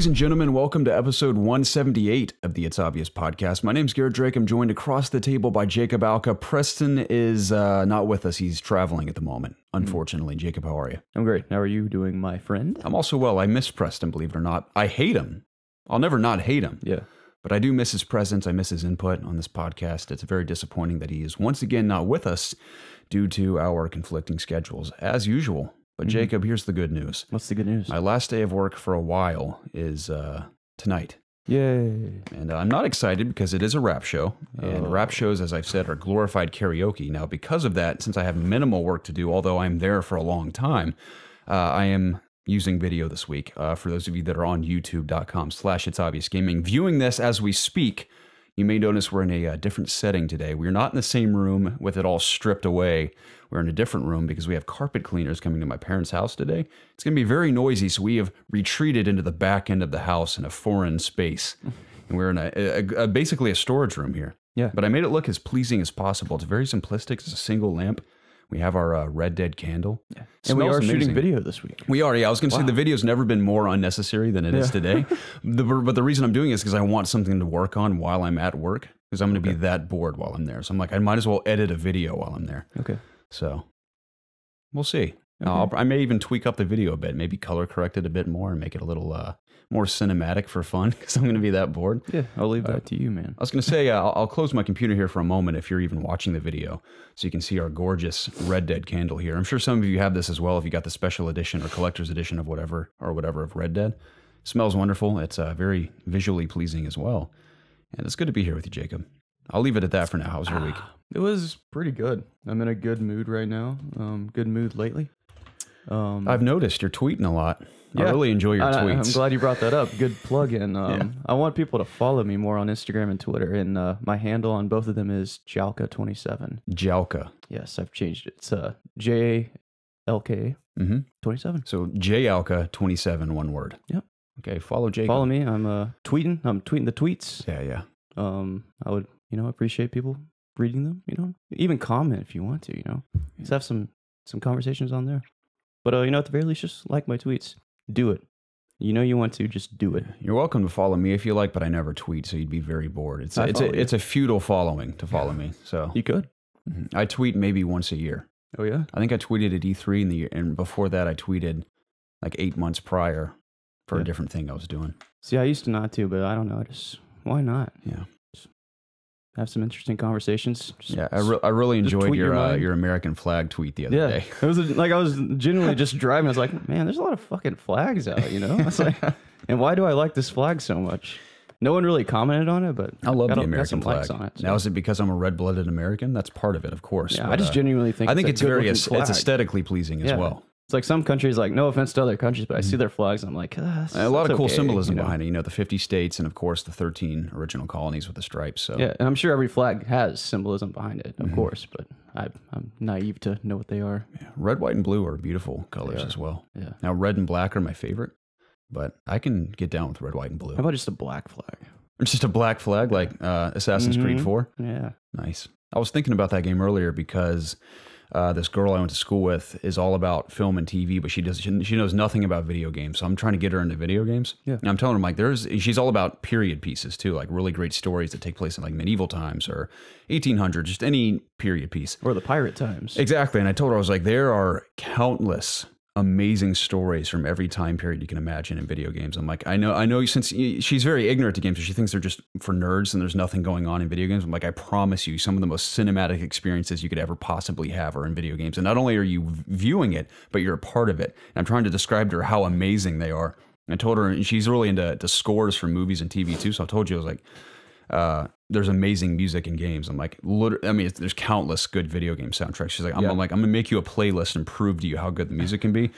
Ladies and gentlemen, welcome to episode 178 of the It's Obvious podcast. My name's Garrett Drake. I'm joined across the table by Jacob Alka. Preston is not with us. He's traveling at the moment, unfortunately. Jacob, how are you? I'm great. How are you doing, my friend? I'm also well. I miss Preston, believe it or not. I hate him. I'll never not hate him. Yeah. But I do miss his presence. I miss his input on this podcast. It's very disappointing that he is once again not with us due to our conflicting schedules, as usual. But Jacob, here's the good news. What's the good news? My last day of work for a while is tonight. Yay. And I'm not excited because it is a rap show. And rap shows, as I've said, are glorified karaoke. Now, because of that, since I have minimal work to do, although I'm there for a long time, I am using video this week. For those of you that are on youtube.com/ItsObviousGaming, viewing this as we speak, you may notice we're in a different setting today. We're not in the same room with it all stripped away. We're in a different room because we have carpet cleaners coming to my parents' house today. It's going to be very noisy, so we have retreated into the back end of the house in a foreign space. And we're in basically a storage room here. Yeah. But I made it look as pleasing as possible. It's very simplistic. It's a single lamp. We have our Red Dead candle. Yeah. And we are amazing. shooting video this week. We are, yeah. I was going to say the video's never been more unnecessary than it is today. But the reason I'm doing it is because I want something to work on while I'm at work. Because I'm going to be that bored while I'm there. So I'm like, I might as well edit a video while I'm there. Okay. So we'll see. Okay. I may even tweak up the video a bit. Maybe color correct it a bit more and make it a little more cinematic for fun. Because I'm going to be that bored. Yeah, I'll leave that to you, man. I was going to say, I'll close my computer here for a moment if you're even watching the video, so you can see our gorgeous Red Dead candle here. I'm sure some of you have this as well if you got the special edition or collector's edition of whatever of Red Dead. It smells wonderful. It's very visually pleasing as well. And it's good to be here with you, Jacob. I'll leave it at that for now. How was your week? It was pretty good. I'm in a good mood right now. Good mood lately. I've noticed you're tweeting a lot. Yeah. I really enjoy your tweets. I'm glad you brought that up. Good plug-in. I want people to follow me more on Instagram and Twitter, and my handle on both of them is Jalka27. Jalka. Yes, I've changed it. It's JALK 27. So Jalka27, one word. Yep. Okay, follow Jacob. Follow me. I'm tweeting. I'm tweeting the tweets. Yeah. I would, appreciate people reading them, even comment if you want to, Let's have some conversations on there. But, at the very least, just like my tweets. Do it. You want to, just do it. You're welcome to follow me if you like, but I never tweet, so you'd be very bored. It's a futile following to follow me. So you could. I tweet maybe once a year. Oh, yeah? I think I tweeted at E3 in the year, and before that I tweeted like 8 months prior for a different thing I was doing. See, I used to not to, but I don't know. Why not? Yeah. Have some interesting conversations. I really enjoyed your American flag tweet the other day. It was I was genuinely just driving. I was like, man, there's a lot of fucking flags out, I was like, and why do I like this flag so much? No one really commented on it, but I love the American flag. On it, so. Now, is it because I'm a red-blooded American? That's part of it, of course. Yeah, but, I just genuinely think I think it's aesthetically pleasing as well. It's like some countries, like, no offense to other countries, but I see their flags and I'm like, a lot of cool symbolism behind it. The 50 states and, of course, the 13 original colonies with the stripes. So yeah, and I'm sure every flag has symbolism behind it, of course, but I'm naive to know what they are. Yeah. Red, white, and blue are beautiful colors as well. Yeah. Now, red and black are my favorite, but I can get down with red, white, and blue. How about just a black flag? Just a black flag like Assassin's Creed 4? Yeah. Nice. I was thinking about that game earlier because this girl I went to school with is all about film and TV, but she knows nothing about video games. So I'm trying to get her into video games. Yeah. And I'm telling her, like, she's all about period pieces too, like really great stories that take place in like medieval times or 1800, just any period piece. Or the pirate times. Exactly. And I told her, I was like, there are countless amazing stories from every time period you can imagine in video games. I'm like, I know since she's very ignorant to games, so she thinks they're just for nerds and there's nothing going on in video games. I'm like, I promise you, some of the most cinematic experiences you could ever possibly have are in video games. And not only are you viewing it, but you're a part of it. And I'm trying to describe to her how amazing they are. And I told her, and she's really into scores for movies and TV too. So I told you, I was like, there's amazing music in games. I'm like, there's countless good video game soundtracks. She's like, I'm going to make you a playlist and prove to you how good the music can be.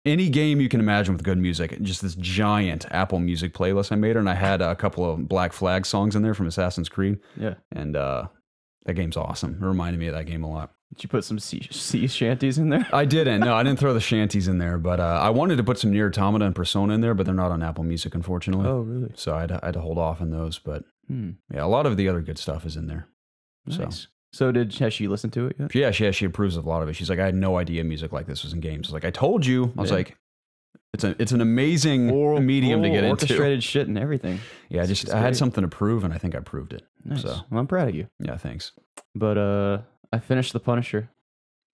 Any game you can imagine with good music, just this giant Apple Music playlist I made her, and I had a couple of Black Flag songs in there from Assassin's Creed. Yeah. And that game's awesome. It reminded me of that game a lot. Did you put some sea shanties in there? I didn't. No, I didn't throw the shanties in there, but I wanted to put some Nier Automata and Persona in there, but they're not on Apple Music, unfortunately. Oh, really? So I had to hold off on those, but yeah, a lot of the other good stuff is in there. Nice. So has she listened to it yet? Yeah, she approves of a lot of it. She's like, I had no idea music like this was in games. I was like, I told you. I was like, It's an amazing medium to get into. Orchestrated shit and everything. Yeah, I had something to prove, and I think I proved it. Nice. So Well, I'm proud of you. yeah, thanks. But I finished The Punisher.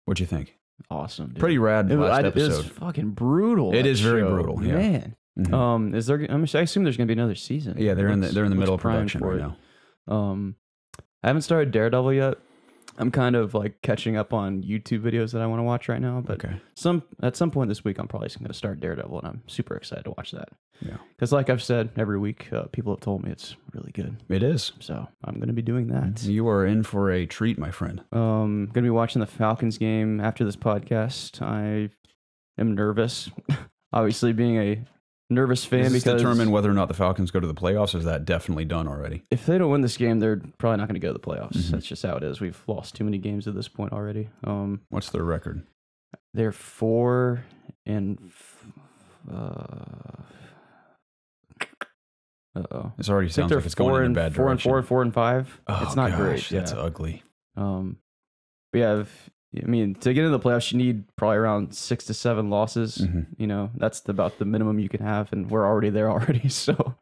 What'd you think? Awesome, dude. Pretty rad last episode. It was fucking brutal. It is very brutal. Yeah. Man. Mm-hmm. Is there? I assume there's gonna be another season. Yeah, they're in the middle of production right now. I haven't started Daredevil yet. I'm kind of like catching up on YouTube videos that I want to watch right now. But at some point this week, I'm probably going to start Daredevil, and I'm super excited to watch that. Yeah, because like I've said every week, people have told me it's really good. It is. So I'm going to be doing that. You are in for a treat, my friend. Going to be watching the Falcons game after this podcast. I am nervous, obviously being a nervous fan. Does this because determine whether or not the Falcons go to the playoffs, or is that definitely done already? If they don't win this game, they're probably not going to go to the playoffs. That's just how it is. We've lost too many games at this point already. What's their record? They're 4 and This already sounds like it's going in a bad direction. 4 and 4 and 5. Oh, it's not gosh, great. That's ugly. But yeah, I mean, to get into the playoffs, you need probably around 6 to 7 losses. You know, that's about the minimum you can have, and we're already there already. So,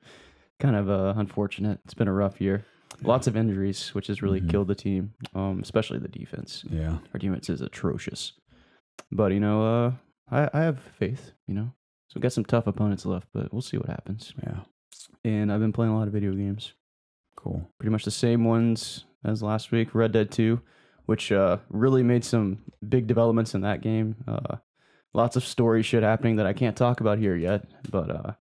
kind of unfortunate. It's been a rough year. Lots of injuries, which has really killed the team, especially the defense. Yeah, our defense is atrocious. But you know, I have faith. You know, so we got some tough opponents left, but we'll see what happens. Yeah. And I've been playing a lot of video games. Cool. Pretty much the same ones as last week. Red Dead 2. Which really made some big developments in that game. Lots of story shit happening that I can't talk about here yet, but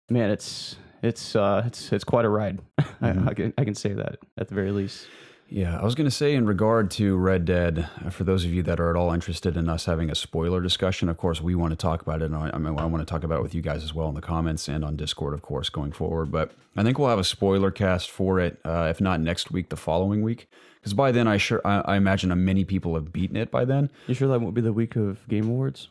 man, it's quite a ride. I can say that at the very least. Yeah, I was going to say in regard to Red Dead, for those of you that are at all interested in us having a spoiler discussion, of course, we want to talk about it. And I want to talk about it with you guys as well in the comments and on Discord, of course, going forward. But I think we'll have a spoiler cast for it, if not next week, the following week. Because by then, I imagine many people have beaten it by then. You sure that won't be the week of Game Awards?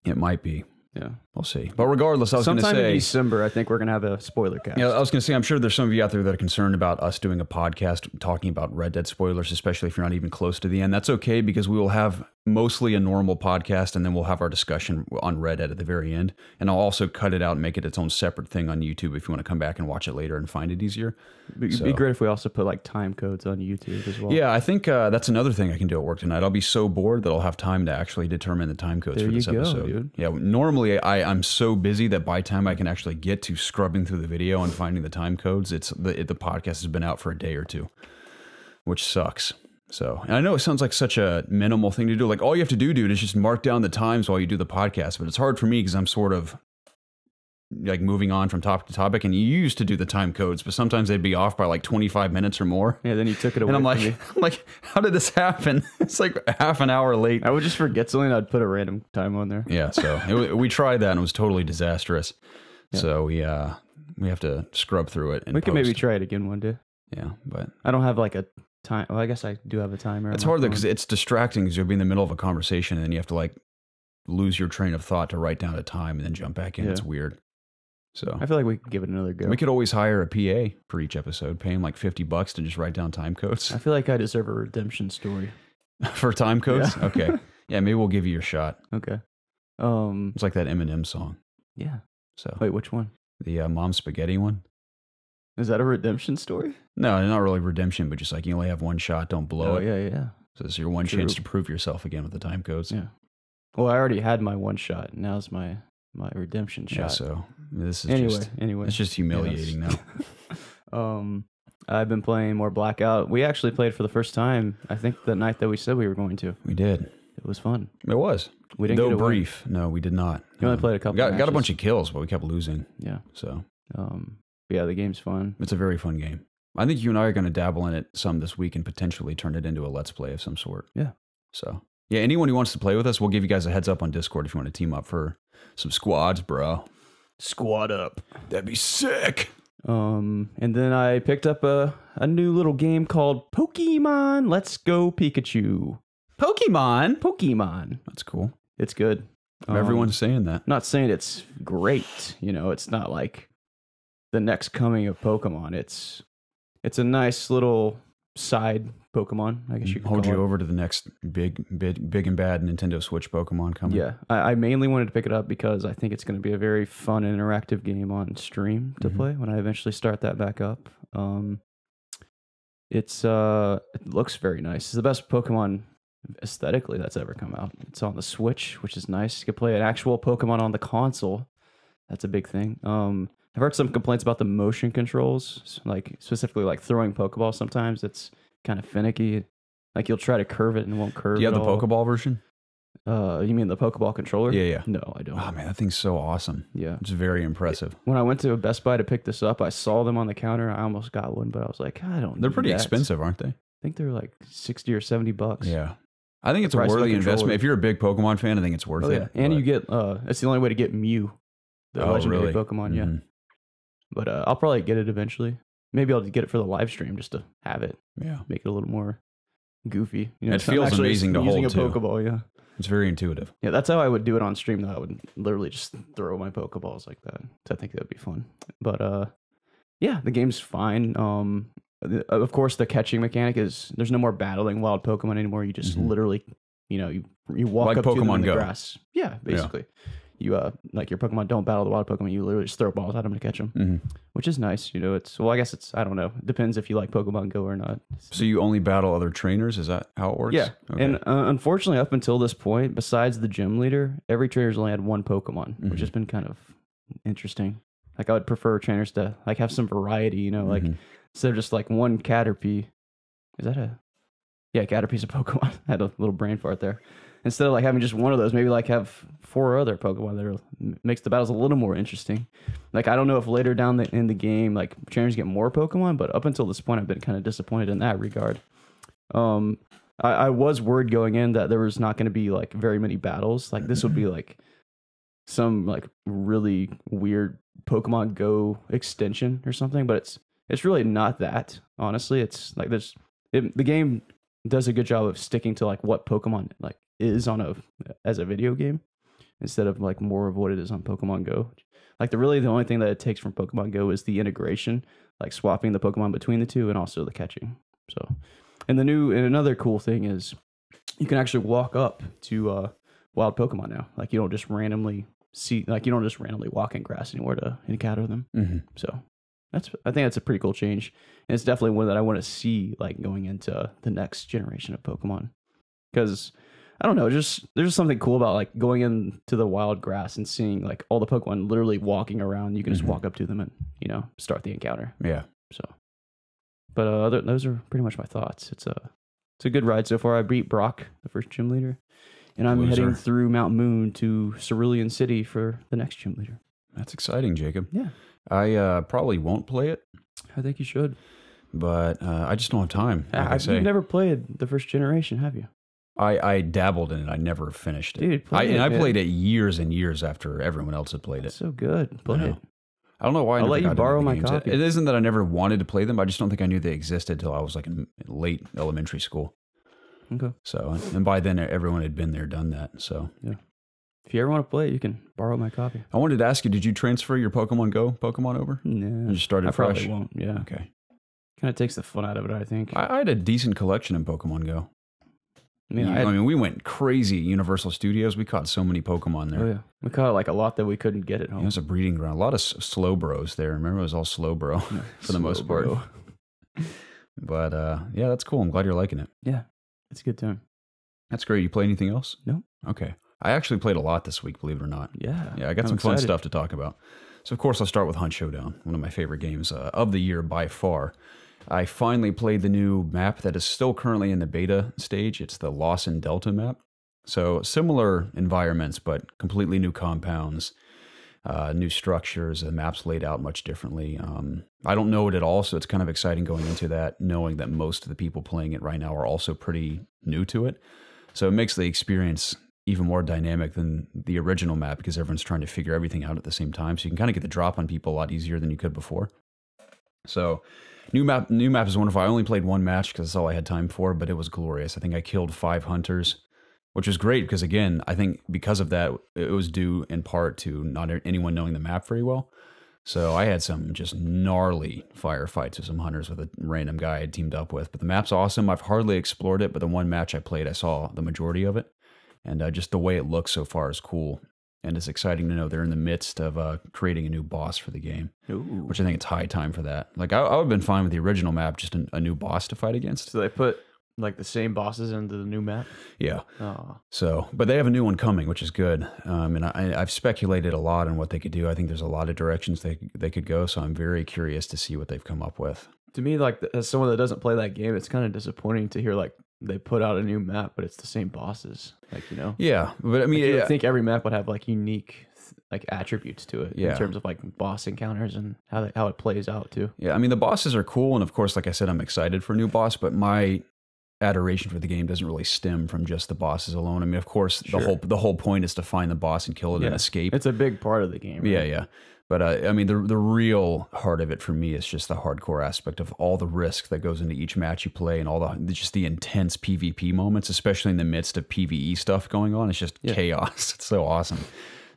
It might be. Yeah. We'll see. But regardless, I was going to say... Sometime in December, I think we're going to have a spoiler cast. Yeah, I was going to say, I'm sure there's some of you out there that are concerned about us doing a podcast talking about Red Dead spoilers, especially if you're not even close to the end. That's okay, because we will have mostly a normal podcast, and then we'll have our discussion on Red Dead at the very end. And I'll also cut it out and make it its own separate thing on YouTube if you want to come back and watch it later and find it easier. It'd be great if we also put like time codes on YouTube as well. Yeah, I think that's another thing I can do at work tonight. I'll be so bored that I'll have time to actually determine the time codes for this episode. Dude. Yeah, normally I'm so busy that by the time I can actually get to scrubbing through the video and finding the time codes, the podcast has been out for a day or two, which sucks. So, and I know it sounds like such a minimal thing to do. Like all you have to do, dude, is just mark down the times while you do the podcast. But it's hard for me because I'm sort of like moving on from topic to topic, and you used to do the time codes, but sometimes they'd be off by like 25 minutes or more. Yeah, then you took it away. And I'm like, how did this happen? It's like half an hour late. I would just forget something. And I'd put a random time on there. Yeah, so we tried that and it was totally disastrous. Yeah. So we have to scrub through it. And we could maybe try it again one day. Yeah, but I don't have like a time. Well, I guess I do have a timer. It's hard though because it's distracting because you'll be in the middle of a conversation and then you have to like lose your train of thought to write down a time and then jump back in. Yeah. It's weird. So I feel like we could give it another go. We could always hire a PA for each episode, pay him like $50 to just write down time codes. I feel like I deserve a redemption story for time codes. Yeah. Okay, yeah, maybe we'll give you your shot. Okay. It's like that Eminem song. Yeah. So wait, which one? The Mom Spaghetti one. Is that a redemption story? No, not really redemption, but just like you only have one shot, don't blow it. Yeah. So this is your one chance to prove yourself again with the time codes. Yeah. Well, I already had my one shot. Now's my redemption shot. Yeah, so this is anyway. It's just humiliating now. I've been playing more Blackout. We actually played for the first time, I think the night that we said we were going to. We did. It was fun. It was. We didn't get a brief. Win. No, we did not. You only played a couple got a bunch of kills, but we kept losing. Yeah. So yeah, the game's fun. It's a very fun game. I think you and I are going to dabble in it some this week and potentially turn it into a Let's Play of some sort. Yeah. So, yeah, anyone who wants to play with us, we'll give you guys a heads up on Discord if you want to team up for some squads, bro. Squad up. That'd be sick. And then I picked up a new little game called Pokémon Let's Go Pikachu. Pokemon. That's cool. It's good. Everyone's saying that. Not saying it's great. You know, it's not like the next coming of Pokemon. It's a nice little side Pokemon, I guess you could hold call you it. over to the next big and bad Nintendo Switch Pokemon coming. Yeah, I mainly wanted to pick it up because I think it's going to be a very fun and interactive game on stream to play when I eventually start that back up. It looks very nice. It's the best Pokemon aesthetically that's ever come out. It's on the Switch, which is nice. You can play an actual Pokemon on the console. That's a big thing. I've heard some complaints about the motion controls, like specifically like throwing Pokeballs. Sometimes it's kind of finicky. Like you'll try to curve it and it won't curve. Do you have at the all. Pokeball version? You mean the Pokeball controller? Yeah. No, I don't. Oh man, that thing's so awesome. Yeah, It's very impressive. when I went to Best Buy to pick this up, I saw them on the counter. I almost got one, but I was like, I don't. They're need pretty that. expensive, aren't they? I think they're like $60 or $70. Yeah. I think it's a Price of the worthy controller. investment. If you're a big Pokemon fan, I think it's worth Oh yeah, it. and but- you get it's the only way to get Mew, the legendary really? Pokemon. Yeah, Mhm. but I'll probably get it eventually. Maybe I'll get it for the live stream just to have it, Yeah. make it a little more goofy. You know, It it's not feels actually amazing to using hold, a too. Pokeball. Yeah, It's very intuitive. yeah, that's how I would do it on stream. Though I would literally just throw my Pokeballs like that. So I think that'd be fun. But yeah, the game's fine. Of course, the catching mechanic is there's no more battling wild Pokemon anymore. You just literally, you walk Like up to them Pokemon in the Go. grass. Yeah, basically. You like your Pokemon don't battle the wild Pokemon. You literally just throw balls at them to catch them, which is nice. I guess it's I don't know. It depends if you like Pokemon Go or not. So you only battle other trainers? Is that how it works? Yeah, Okay. and unfortunately, up until this point, besides the gym leader, every trainer's only had one Pokemon, which has been kind of interesting. Like I would prefer trainers to like have some variety, like instead of just like one Caterpie. Is that Caterpie's a Pokemon. I had a little brain fart there. Instead of like having just one of those, maybe like have 4 other Pokemon that makes the battles a little more interesting. Like I don't know if later down in the game, like trainers get more Pokemon, but up until this point, I've been kind of disappointed in that regard. I was worried going in that there was not going to be like very many battles. Like this would be like some like really weird Pokemon Go extension or something, but it's really not that. Honestly, it's like the game does a good job of sticking to like what Pokemon like is as a video game instead of like more of what it is on Pokemon Go. Like the only thing that it takes from Pokemon Go is the integration, like swapping the Pokemon between the two and also the catching. So, and another cool thing is you can actually walk up to wild Pokemon now. Like you don't just randomly walk in grass anymore to encounter them. So I think that's a pretty cool change, and it's definitely one that I want to see like going into the next generation of Pokemon. Because I don't know, there's just something cool about like going into the wild grass and seeing like all the Pokemon literally walking around. You can just walk up to them and start the encounter. Yeah. So, but those are pretty much my thoughts. It's a good ride so far. I beat Brock, the first gym leader, and I'm heading through Mount Moon to Cerulean City for the next gym leader. That's exciting, Jacob. Yeah. I probably won't play it, I think you should. but I just don't have time. Like I say, You've never played the first generation, have you? I dabbled in it. I never finished it. Dude, play it, I man. played it years and years after everyone else had played it. It's so good. Play it. I don't know why I I'll never let you got into borrow the my games. copy. It isn't that I never wanted to play them. I just don't think I knew they existed till I was like in late elementary school. Okay. So, and by then everyone had been there, done that. So, Yeah. If you ever want to play it, you can borrow my copy. I wanted to ask you, did you transfer your Pokemon Go Pokemon over? No. And just started I fresh? probably won't. Yeah. Okay. Kind of takes the fun out of it, I think. I had a decent collection in Pokemon Go. I mean, I mean, we went crazy at Universal Studios. We caught so many Pokemon there. oh yeah, we caught like a lot that we couldn't get at It home. was a breeding ground. A lot of slow bros there. Remember, it was all slow bro for the most part. Slowbro. But yeah, that's cool. I'm glad you're liking it. Yeah, it's a good time. That's great. You play anything else? No. Okay. I actually played a lot this week, believe it or not. Yeah. Yeah, I got I'm some fun excited. stuff to talk about. So, of course, I'll start with Hunt Showdown, one of my favorite games of the year by far. I finally played the new map that is still currently in the beta stage. It's the Lawson Delta map. So, similar environments, but completely new compounds, new structures. The map's laid out much differently. I don't know it at all, so it's kind of exciting going into that, knowing that most of the people playing it right now are also pretty new to it. So, it makes the experience even more dynamic than the original map because everyone's trying to figure everything out at the same time. So you can kind of get the drop on people a lot easier than you could before. So new map is wonderful. I only played one match because that's all I had time for, but it was glorious. I think I killed 5 hunters, which was great because, again, I think because of that, it was due in part to not anyone knowing the map very well. So I had some just gnarly firefights with some hunters with a random guy I had teamed up with. But the map's awesome. I've hardly explored it, but the one match I played, I saw the majority of it. And just the way it looks so far is cool. And it's exciting to know they're in the midst of creating a new boss for the game, which I think it's high time for that. Like I would have been fine with the original map, just a new boss to fight against. So they put like the same bosses into the new map? Yeah. Oh. So, but they have a new one coming, which is good. And I've speculated a lot on what they could do. I think there's a lot of directions they could go. So I'm very curious to see what they've come up with. To me, like as someone that doesn't play that game, it's kind of disappointing to hear like they put out a new map, but it's the same bosses. Like, you know? Yeah. But I mean, I think every map would have like unique like attributes to it in terms of like boss encounters and how it plays out too. Yeah. I mean, the bosses are cool. And of course, like I said, I'm excited for a new boss, but my adoration for the game doesn't really stem from just the bosses alone. I mean, of course, the whole point is to find the boss and kill it and escape. It's a big part of the game. Right? Yeah. But I mean, the real heart of it for me is just the hardcore aspect of all the risk that goes into each match you play and all just the intense PvP moments, especially in the midst of PvE stuff going on. It's just chaos. It's so awesome.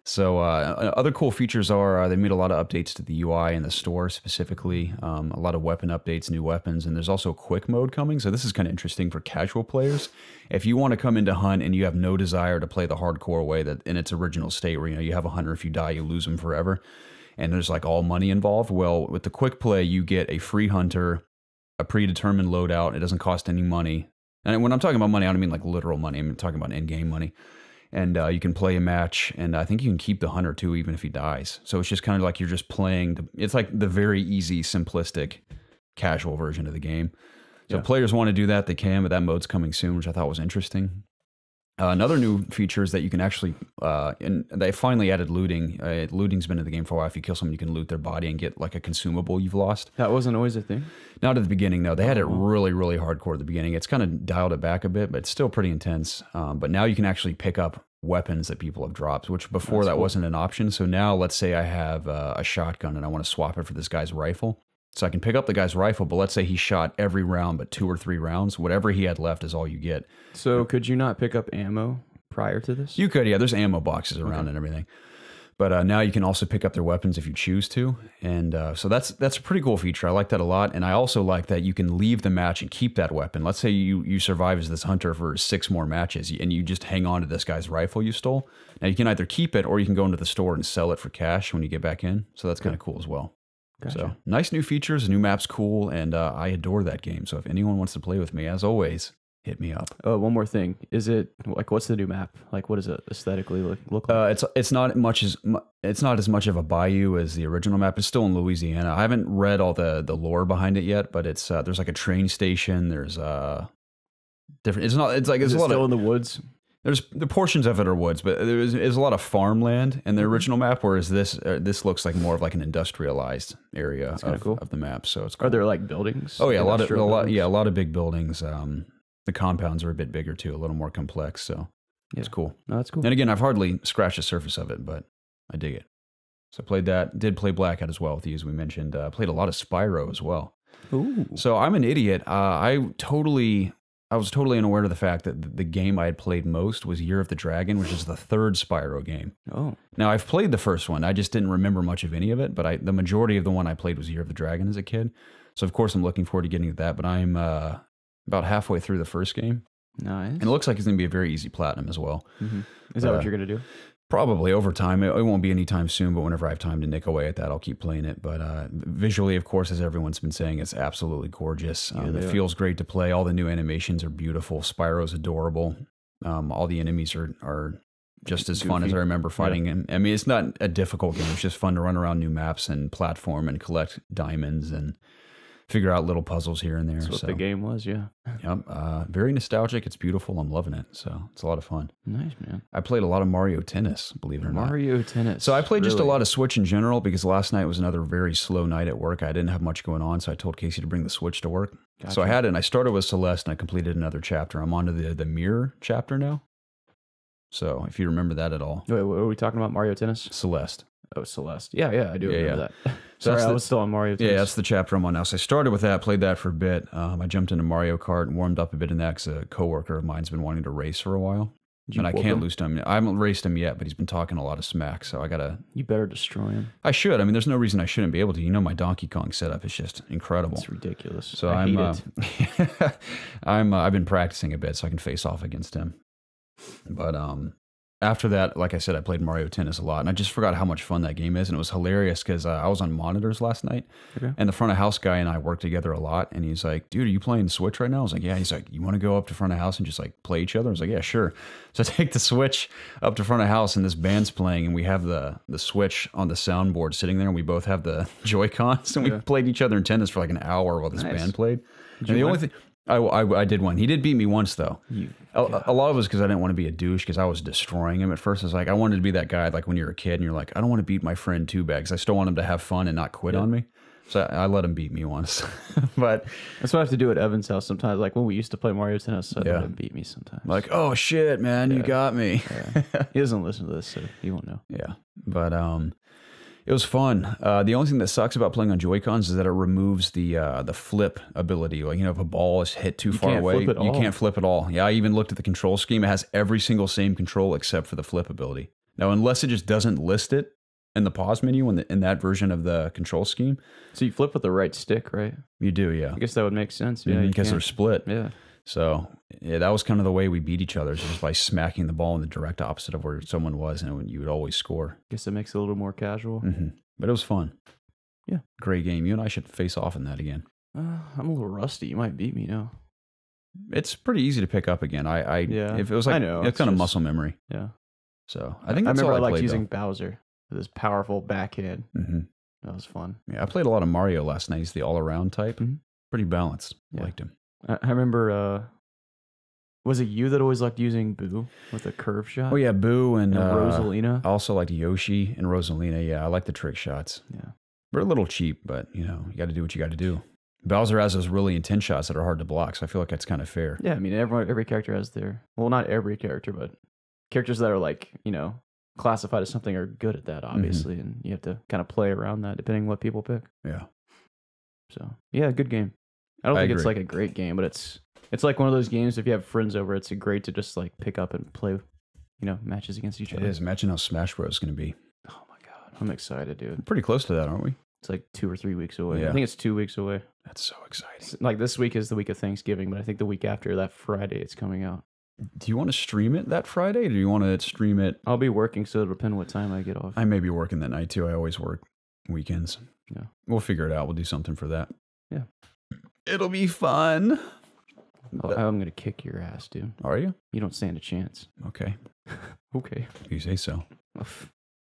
So other cool features are they made a lot of updates to the UI in the store specifically, a lot of weapon updates, new weapons, and there's also a quick mode coming. So this is kind of interesting for casual players. If you want to come into Hunt and you have no desire to play the hardcore way that in its original state where you have a hunter, if you die, you lose them forever, and there's like all money involved. Well, with the quick play, you get a free hunter, a predetermined loadout. It doesn't cost any money. And when I'm talking about money, I don't mean like literal money. I'm talking about in-game money. And you can play a match, and I think you can keep the hunter too, even if he dies. So it's just kind of like you're just playing. It's like the very easy, simplistic, casual version of the game. So if players want to do that, they can, but that mode's coming soon, which I thought was interesting. Another new feature is that you can actually, and they finally added looting. Looting's been in the game for a while. If you kill someone, you can loot their body and get like a consumable you've lost. That wasn't always a thing? Not at the beginning, no. They had it really, really hardcore at the beginning. It's kind of dialed it back a bit, but it's still pretty intense. But now you can actually pick up weapons that people have dropped, which before that wasn't an option. So now let's say I have a shotgun and I want to swap it for this guy's rifle. So I can pick up the guy's rifle, but let's say he shot every round but 2 or 3 rounds. Whatever he had left is all you get. So could you not pick up ammo prior to this? You could, yeah. There's ammo boxes around and everything. But now you can also pick up their weapons if you choose to. And so that's a pretty cool feature. I like that a lot. And I also like that you can leave the match and keep that weapon. Let's say you survive as this hunter for 6 more matches and you just hang on to this guy's rifle you stole. Now you can either keep it or you can go into the store and sell it for cash when you get back in. So that's kind of cool as well. Gotcha. So nice new features, new map's cool, and I adore that game. So if anyone wants to play with me, as always, hit me up. Oh, one more thing. Is it like what's the new map? Like what does it aesthetically look like? It's not as much of a bayou as the original map. It's still in Louisiana. I haven't read all the lore behind it yet, but it's there's like a train station. There's different. It's not. It's like it's a lot still of in the woods. There's the portions of it are woods, but there's a lot of farmland in the original map, whereas this looks like more of like an industrialized area of the map. So it's cool. Are there like buildings? Oh yeah, a lot of big buildings. The compounds are a bit bigger too, a little more complex. So it's cool. No, that's cool. And again, I've hardly scratched the surface of it, but I dig it. So I played that. Did play Blackout as well with you, as we mentioned. Played a lot of Spyro as well. Ooh. So I'm an idiot. I was totally unaware of the fact that the game I had played most was Year of the Dragon, which is the 3rd Spyro game. Oh. Now, I've played the first one. I just didn't remember much of any of it, but the majority of the one I played was Year of the Dragon as a kid. So, of course, I'm looking forward to getting to that, but I'm about halfway through the first game. Nice. And it looks like it's going to be a very easy platinum as well. Mm-hmm. Is that what you're going to do? Probably over time. It won't be anytime soon, but whenever I have time to nick away at that, I'll keep playing it. But visually, of course, as everyone's been saying, it's absolutely gorgeous. It feels great to play. All the new animations are beautiful. Spyro's adorable. All the enemies are just as fun as I remember fighting him. I mean, it's not a difficult game. It's just fun to run around new maps and platform and collect diamonds and figure out little puzzles here and there. That's what the game was, yeah. Yep. Very nostalgic. It's beautiful. I'm loving it. So it's a lot of fun. Nice, man. I played a lot of Mario Tennis, believe it or not. Mario Tennis. So I played just a lot of Switch in general because last night was another very slow night at work. I didn't have much going on, so I told Casey to bring the Switch to work. Gotcha. So I had it, and I started with Celeste, and I completed another chapter. I'm on to the Mirror chapter now. So if you remember that at all. Wait, what are we talking about? Mario Tennis? Celeste. Oh, Celeste. Yeah, I do remember that. So Sorry, I was still on Mario Tennis. Yeah, that's the chapter I'm on now. So I started with that, played that for a bit. I jumped into Mario Kart and warmed up a bit in that because a coworker of mine's been wanting to race for a while. And I can't lose to him. I haven't raced him yet, but he's been talking a lot of smack, so I gotta... You better destroy him. I should. I mean, there's no reason I shouldn't be able to. You know, my Donkey Kong setup is just incredible. It's ridiculous. So I hate it. I've been practicing a bit so I can face off against him. But after that, like I said, I played Mario Tennis a lot, and I just forgot how much fun that game is, and it was hilarious because I was on monitors last night, and the front of house guy and I worked together a lot, and he's like, dude, are you playing Switch right now? I was like, yeah. He's like, you want to go up to front of house and just like play each other? I was like, yeah, sure. So I take the Switch up to front of house, and this band's playing, and we have the Switch on the soundboard sitting there, and we both have the Joy-Cons, and we played each other in tennis for like an hour while this band played. And the only thing... I did win. He did beat me once, though. A lot of it was because I didn't want to be a douche because I was destroying him at first. I was like, I wanted to be that guy like when you're a kid and you're like, I don't want to beat my friend too bad because I still want him to have fun and not quit on me. So I let him beat me once. But that's what I have to do at Evan's house sometimes. Like when we used to play Mario Tennis, I let him beat me sometimes. Like, oh shit, man, you got me. He doesn't listen to this, so he won't know. Yeah, but it was fun. The only thing that sucks about playing on Joy-Cons is that it removes the flip ability. Like, you know, if a ball is hit too far away, you can't flip at all. Yeah, I even looked at the control scheme. It has every single same control except for the flip ability. Now, unless it just doesn't list it in the pause menu in that version of the control scheme. So you flip with the right stick, right? You do, yeah. I guess that would make sense. Yeah, because they're split. Yeah. So yeah, that was kind of the way we beat each other, just by smacking the ball in the direct opposite of where someone was, and you would always score. Guess it makes it a little more casual. But it was fun. Yeah. Great game. You and I should face off in that again. I'm a little rusty. You might beat me now. It's pretty easy to pick up again. If it was like, I know, it's kind of muscle memory. Yeah. So I think that's I remember all I liked using though. Bowser with his powerful backhand. That was fun. Yeah, I played a lot of Mario last night. He's the all-around type. Pretty balanced. I liked him. I remember, was it you that always liked using Boo with a curve shot? Oh, yeah, Boo and Rosalina. I also liked Yoshi and Rosalina. Yeah, I like the trick shots. Yeah. They're a little cheap, but, you know, you got to do what you got to do. Bowser has those really intense shots that are hard to block, so I feel like that's kind of fair. Yeah, I mean, every character has their... Well, not every character, but characters that are like, you know, classified as something are good at that, obviously, and you have to kind of play around that depending on what people pick. Yeah. So, yeah, good game. I don't think it's like a great game, but it's like one of those games, if you have friends over, it's great to just like pick up and play, you know, matches against each other. It is. Imagine how Smash Bros. Is going to be. Oh my God. I'm excited, dude. We're pretty close to that, aren't we? It's like 2 or 3 weeks away. Yeah. I think it's 2 weeks away. That's so exciting. Like this week is the week of Thanksgiving, but I think the week after, that Friday, it's coming out. Do you want to stream it that Friday? Or do you want to stream it? I'll be working, so it'll depend what time I get off. I may be working that night too. I always work weekends. Yeah. We'll figure it out. We'll do something for that. Yeah. It'll be fun. I'm going to kick your ass, dude. Are you? You don't stand a chance. Okay. Okay. If you say so.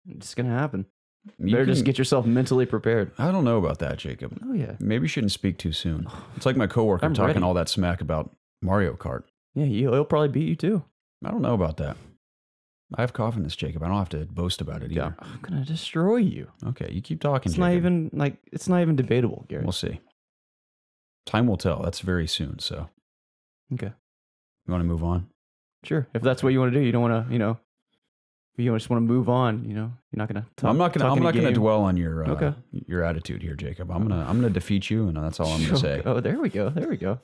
It's going to happen. Better just get yourself mentally prepared. I don't know about that, Jacob. Oh, yeah. Maybe you shouldn't speak too soon. It's like my coworker talking all that smack about Mario Kart. Yeah, he'll probably beat you too. I don't know about that. I have confidence, Jacob. I don't have to boast about it either. Yeah, I'm going to destroy you. Okay, you keep talking, It's Jacob. it's not even debatable, Gary. We'll see. Time will tell. That's very soon, so. Okay. You want to move on? Sure. If that's what you want to do, you don't want to, you know, if you just want to move on, you know, you're not going to talk. I'm not going to dwell on your your attitude here, Jacob. I'm going to defeat you, and that's all I'm going to say. Oh, there we go. There we go.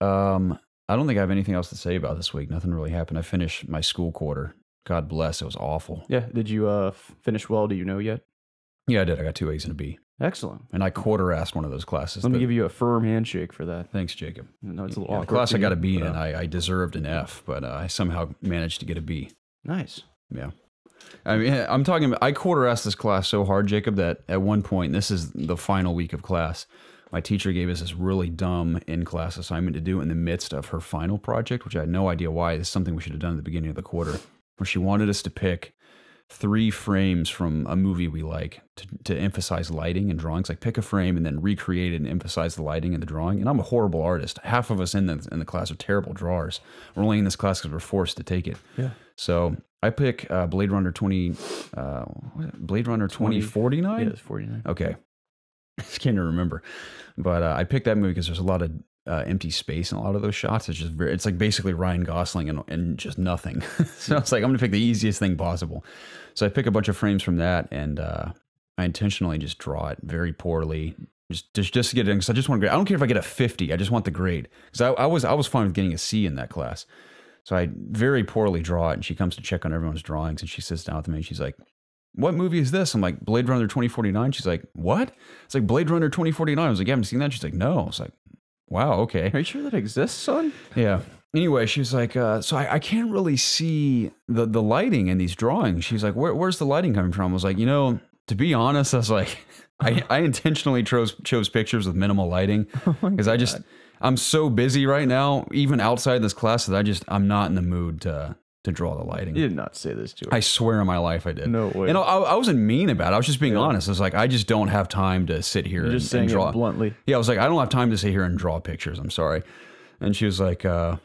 I don't think I have anything else to say about this week. Nothing really happened. I finished my school quarter. God bless. It was awful. Yeah. Did you finish well? Do you know yet? Yeah, I did. I got 2 A's and a B. Excellent. And I quarter-assed one of those classes. Let me give you a firm handshake for that. Thanks, Jacob. No, it's a little the class I got a B in, I deserved an F, but I somehow managed to get a B. Nice. Yeah. I mean, I'm talking about, I quarter-assed this class so hard, Jacob, that at one point, this is the final week of class, my teacher gave us this really dumb in-class assignment to do in the midst of her final project, which I had no idea why. This is something we should have done at the beginning of the quarter, where she wanted us to pick 3 frames from a movie we like to emphasize lighting and drawings. Like pick a frame and then recreate it and emphasize the lighting and the drawing. And I'm a horrible artist. Half of us in the class are terrible drawers. We're only in this class because we're forced to take it. Yeah. So I pick Blade Runner 2049? Yeah, it's 49. Okay. I just can't even remember. But I picked that movie because there's a lot of empty space in a lot of those shots. It's just it's like basically Ryan Gosling and just nothing. So I was like, I'm going to pick the easiest thing possible. So I pick a bunch of frames from that, and I intentionally just draw it very poorly. Just to get it in, because I just want to grade. I don't care if I get a 50. I just want the grade. Because I was fine with getting a C in that class. So I very poorly draw it, and she comes to check on everyone's drawings, and she sits down with me, and she's like, what movie is this? I'm like, Blade Runner 2049. She's like, what? It's like Blade Runner 2049. I was like, you haven't seen that? She's like, no. I was like, wow, okay. Are you sure that exists, son? Yeah. Anyway, she was like, so I can't really see the lighting in these drawings. She's like, where's the lighting coming from? I was like, to be honest, I was like, I intentionally chose pictures with minimal lighting because I'm so busy right now, even outside this class, that I'm not in the mood to draw the lighting. You did not say this to her. I swear on my life I did. No way. And I wasn't mean about it. I was just being honest. I was like, I just don't have time to sit here and draw. It bluntly. Yeah, I was like, I don't have time to sit here and draw pictures. I'm sorry. And she was like, I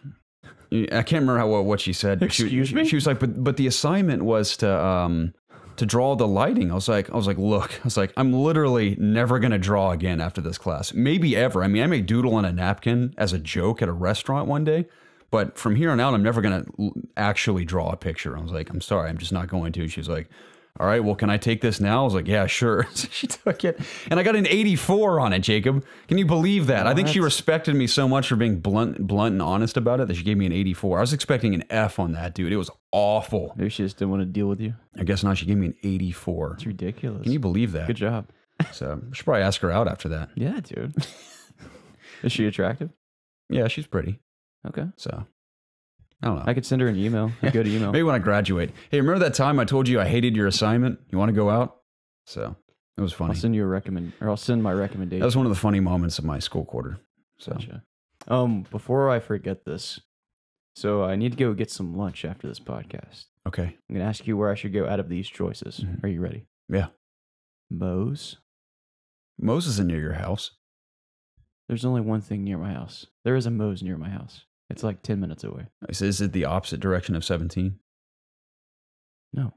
can't remember what she said. Excuse me? She was like, but the assignment was to draw the lighting. I was like, look, I'm literally never going to draw again after this class. Maybe ever. I mean, I may doodle on a napkin as a joke at a restaurant one day. But from here on out, I'm never going to actually draw a picture. I was like, I'm sorry, I'm just not going to. She was like, all right, well, can I take this now? I was like, yeah, sure. So she took it. And I got an 84 on it, Jacob. Can you believe that? I think she respected me so much for being blunt and honest about it that she gave me an 84. I was expecting an F on that, dude. It was awful. Maybe she just didn't want to deal with you. I guess not. She gave me an 84. It's ridiculous. Can you believe that? Good job. So I should probably ask her out after that. Yeah, dude. Is she attractive? Yeah, she's pretty. Okay. So, I don't know. I could send her an email, a good email. Maybe when I graduate. Hey, remember that time I told you I hated your assignment? You want to go out? So, it was funny. I'll send you I'll send my recommendation. That was one of the funny moments of my school quarter. So, gotcha. Before I forget this, so I need to go get some lunch after this podcast. Okay. I'm going to ask you where I should go out of these choices. Are you ready? Yeah. Moe's. Moe's isn't near your house. There's only one thing near my house. There is a Moe's near my house. It's like 10 minutes away. Is it the opposite direction of 17? No.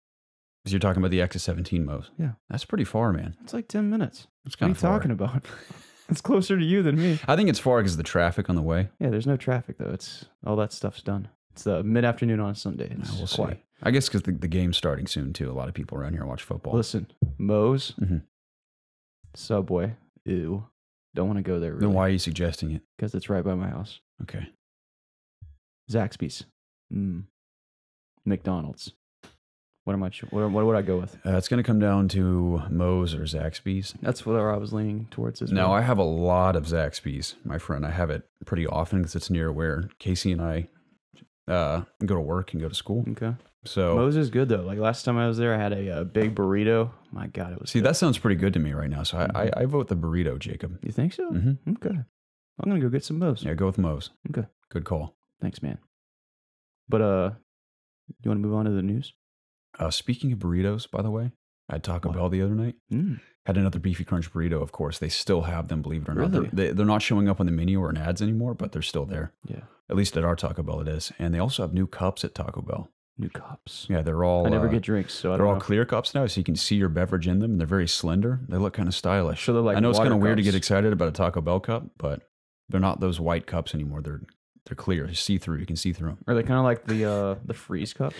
Because you're talking about the exit 17 Moe's. Yeah. That's pretty far, man. It's like 10 minutes. It's kind of far. What are you talking about? It's closer to you than me. I think it's far because of the traffic on the way. Yeah, there's no traffic, though. It's all that stuff's done. It's mid-afternoon on a Sunday. It's we'll quiet. see. I guess because the game's starting soon, too. A lot of people around here watch football. Listen, Moe's, Subway, ew. Don't want to go there, really. Then why are you suggesting it? Because it's right by my house. Okay. Zaxby's. McDonald's. What would I go with? It's going to come down to Moe's or Zaxby's. That's where I was leaning towards as well. Now, I have a lot of Zaxby's, my friend. I have it pretty often because it's near where Casey and I go to work and go to school. Okay. So Moe's is good, though. Like, last time I was there, I had a big burrito. My God, it was good. That sounds pretty good to me right now. So I vote the burrito, Jacob. You think so? Mm-hmm. Okay. I'm going to go get some Moe's. Yeah, go with Moe's. Okay. Good call. Thanks, man. But, you want to move on to the news? Speaking of burritos, by the way, I had Taco Bell the other night. Had another Beefy Crunch burrito, of course. They still have them, believe it or not. Really? They're not showing up on the menu or in ads anymore, but they're still there. Yeah. At least at our Taco Bell it is. And they also have new cups at Taco Bell. New cups. Yeah, they're all... I never get drinks, so I don't know. They're all clear cups now, so you can see your beverage in them. And they're very slender. They look kind of stylish. So they're like I know it's kind of weird to cups. get excited about a Taco Bell cup, but they're not those white cups anymore. They're clear, see-through. You can see through them. Are they kind of like the freeze cups?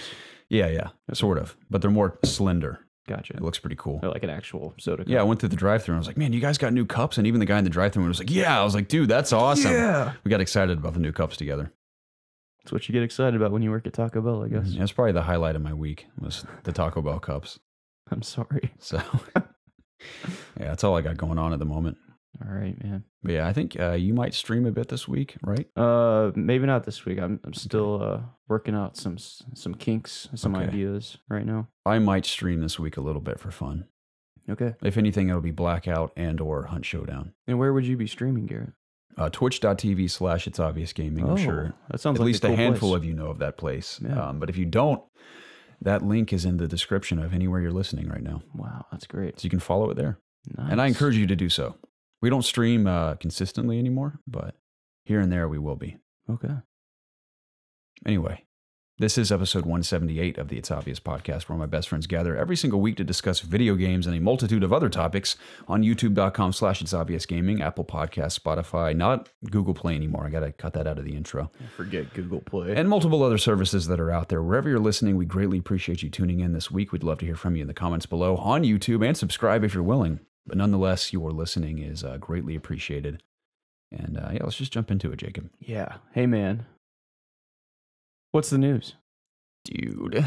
Yeah, sort of. But they're more slender. Gotcha. It looks pretty cool. They're like an actual soda cup. Yeah, I went through the drive-thru and I was like, man, you guys got new cups? And even the guy in the drive-thru was like, yeah. I was like, dude, that's awesome. Yeah. We got excited about the new cups together. That's what you get excited about when you work at Taco Bell, I guess. That's probably the highlight of my week was the Taco Bell cups. I'm sorry. So, yeah, that's all I got going on at the moment. All right, man. But yeah, I think you might stream a bit this week, right? Maybe not this week. I'm still working out some kinks, some ideas right now. I might stream this week a little bit for fun. Okay. If anything, it'll be Blackout and or Hunt Showdown. And where would you be streaming, Garrett? Twitch.tv/ItsObviousGaming. I'm sure that sounds at like least a cool handful place. of you know of that place. Yeah. But if you don't, that link is in the description of anywhere you're listening right now. Wow, that's great. So you can follow it there. Nice. And I encourage you to do so. We don't stream consistently anymore, but here and there we will be. Okay. Anyway, this is episode 178 of the It's Obvious podcast, where my best friends gather every single week to discuss video games and a multitude of other topics on youtube.com/ItsObviousGaming, Apple Podcasts, Spotify, not Google Play anymore. I got to cut that out of the intro. Forget Google Play. And multiple other services that are out there. Wherever you're listening, we greatly appreciate you tuning in this week. We'd love to hear from you in the comments below on YouTube, and subscribe if you're willing. But nonetheless, your listening is greatly appreciated. And yeah, let's just jump into it, Jacob. Yeah. Hey, man. What's the news? Dude,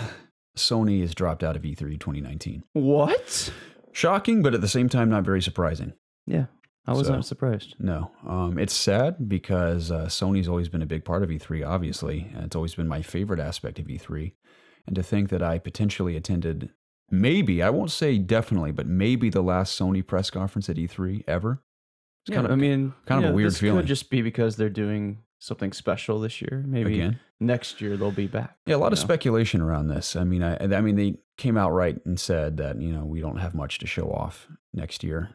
Sony has dropped out of E3 2019. What? Shocking, but at the same time, not very surprising. Yeah, I was not surprised. No, it's sad because Sony's always been a big part of E3, obviously, and it's always been my favorite aspect of E3. And to think that I potentially attended, maybe, I won't say definitely, but maybe the last Sony press conference at E3 ever. It's Yeah, kind of a weird this feeling. Could just be because they're doing something special this year. Maybe Again? next year they'll be back. Yeah, a lot of speculation around this. I mean, they came out right and said that we don't have much to show off next year.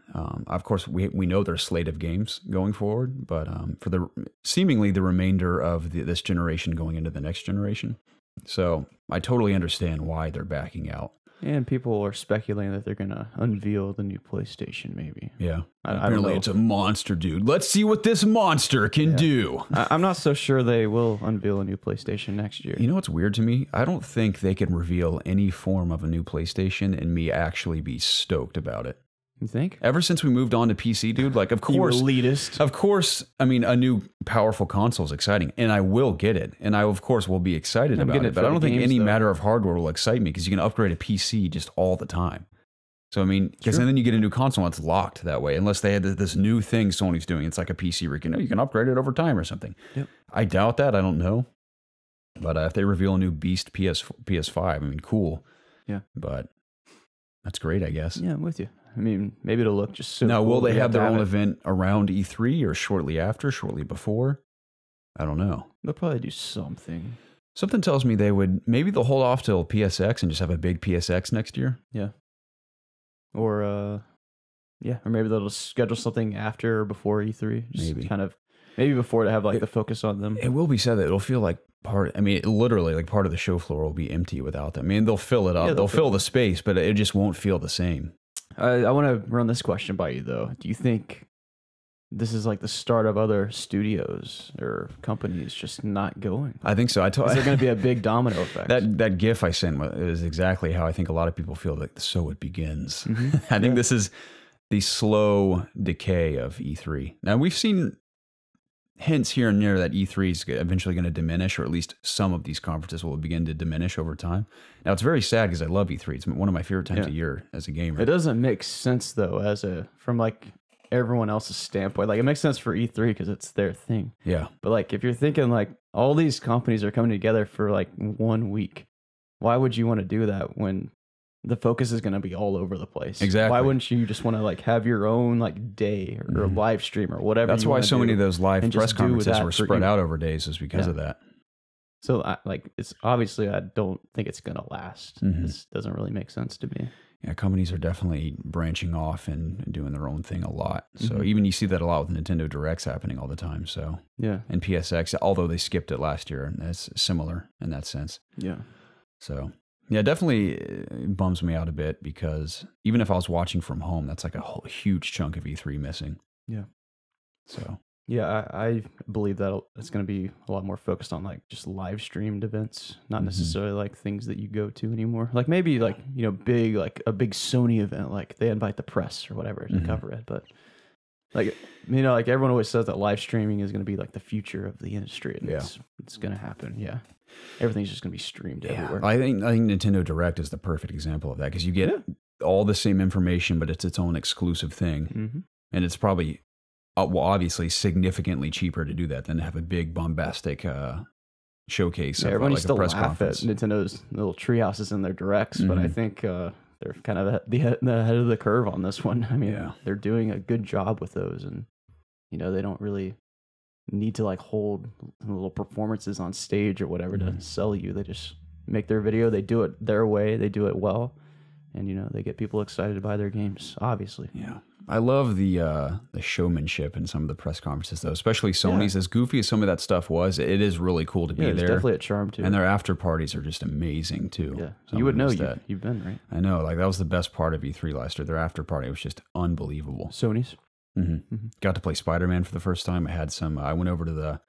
Of course, we know there's a slate of games going forward, but for the seemingly the remainder of this generation going into the next generation. So I totally understand why they're backing out. And people are speculating that they're going to unveil the new PlayStation, maybe. Yeah. Apparently it's a monster, dude. Let's see what this monster can do. I'm not so sure they will unveil a new PlayStation next year. You know what's weird to me? I don't think they can reveal any form of a new PlayStation and me actually be stoked about it. You think? Ever since we moved on to PC, dude, like, of course, You elitist. Of course, I mean, a new powerful console is exciting, and I will get it, and I, of course, will be excited about it, but I don't think any matter of hardware will excite me because you can upgrade a PC just all the time. So, I mean, because then you get a new console and it's locked that way, unless they had this new thing Sony's doing. It's like a PC where you can upgrade it over time or something. Yep. I doubt that. I don't know. But if they reveal a new beast PS5, I mean, cool. Yeah. But that's great, I guess. Yeah, I'm with you. I mean, maybe it'll look just so Now, cool. will they have their own event around E3 or shortly after, shortly before? I don't know. They'll probably do something. Something tells me maybe they'll hold off till PSX and just have a big PSX next year. Yeah. Or, or maybe they'll just schedule something after or before E3. Just maybe before to have like the focus on them. It will be said that it'll feel like literally like part of the show floor will be empty without them. I mean, they'll fill it up. Yeah, they'll fill the space, but it just won't feel the same. I want to run this question by you, though. Do you think this is like the start of other studios or companies just not going? I think so. Is there going to be a big domino effect? That GIF I sent is exactly how I think a lot of people feel like so it begins. Mm-hmm. I think this is the slow decay of E3. Now, we've seen hints here and there that E3 is eventually going to diminish, or at least some of these conferences will begin to diminish over time. Now, it's very sad because I love E3. It's one of my favorite times of year as a gamer. It doesn't make sense, though, from like everyone else's standpoint. Like, it makes sense for E3 because it's their thing. Yeah. But like, if you're thinking like all these companies are coming together for like 1 week, why would you want to do that when the focus is going to be all over the place? Exactly. Why wouldn't you just want to like have your own like day or live stream or whatever? That's why so many of those live press conferences were spread out over days, is because of that. So it's obviously, I don't think it's going to last. This doesn't really make sense to me. Yeah, companies are definitely branching off and doing their own thing a lot. So even you see that a lot with Nintendo Directs happening all the time. So yeah, and PSX, although they skipped it last year, and that's similar in that sense. Yeah. So yeah, definitely it bums me out a bit because even if I was watching from home, that's like a whole huge chunk of E3 missing. Yeah. So yeah, I believe that it's going to be a lot more focused on like just live streamed events, not necessarily like things that you go to anymore. Like maybe like, big, like a big Sony event, like they invite the press or whatever to cover it. But like, like everyone always says that live streaming is going to be like the future of the industry. And it's going to happen. Yeah. Everything's just going to be streamed everywhere. I think Nintendo Direct is the perfect example of that because you get all the same information, but it's its own exclusive thing. And it's probably, obviously significantly cheaper to do that than to have a big bombastic showcase. Everyone used to laugh at Nintendo's little treehouses in their directs, but I think they're kind of the head of the curve on this one. I mean, they're doing a good job with those, and they don't really need to like hold little performances on stage or whatever to sell you. They just make their video, they do it their way, they do it well, and they get people excited to buy their games, obviously. Yeah. I love the showmanship in some of the press conferences, though, especially Sony's. As goofy as some of that stuff was, it is really cool to be there. There's definitely a charm to it. And their after parties are just amazing, too. Yeah, you would know. You've been, right? I know. Like, that was the best part of E3 last year. Their after party was just unbelievable. Sony's? Got to play Spider-Man for the first time. I went over to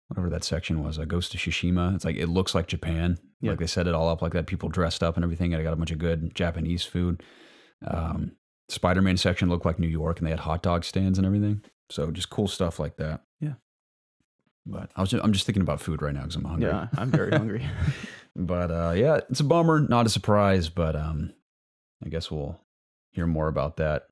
whatever that section was, Ghost of Tsushima. It's like, it looks like Japan. Like, they set it all up like that. People dressed up and everything. I got a bunch of good Japanese food. Spider-Man section looked like New York, and they had hot dog stands and everything. So just cool stuff like that. Yeah. But I'm just thinking about food right now because I'm hungry. Yeah, I'm very hungry. But yeah, it's a bummer, not a surprise. But I guess we'll hear more about that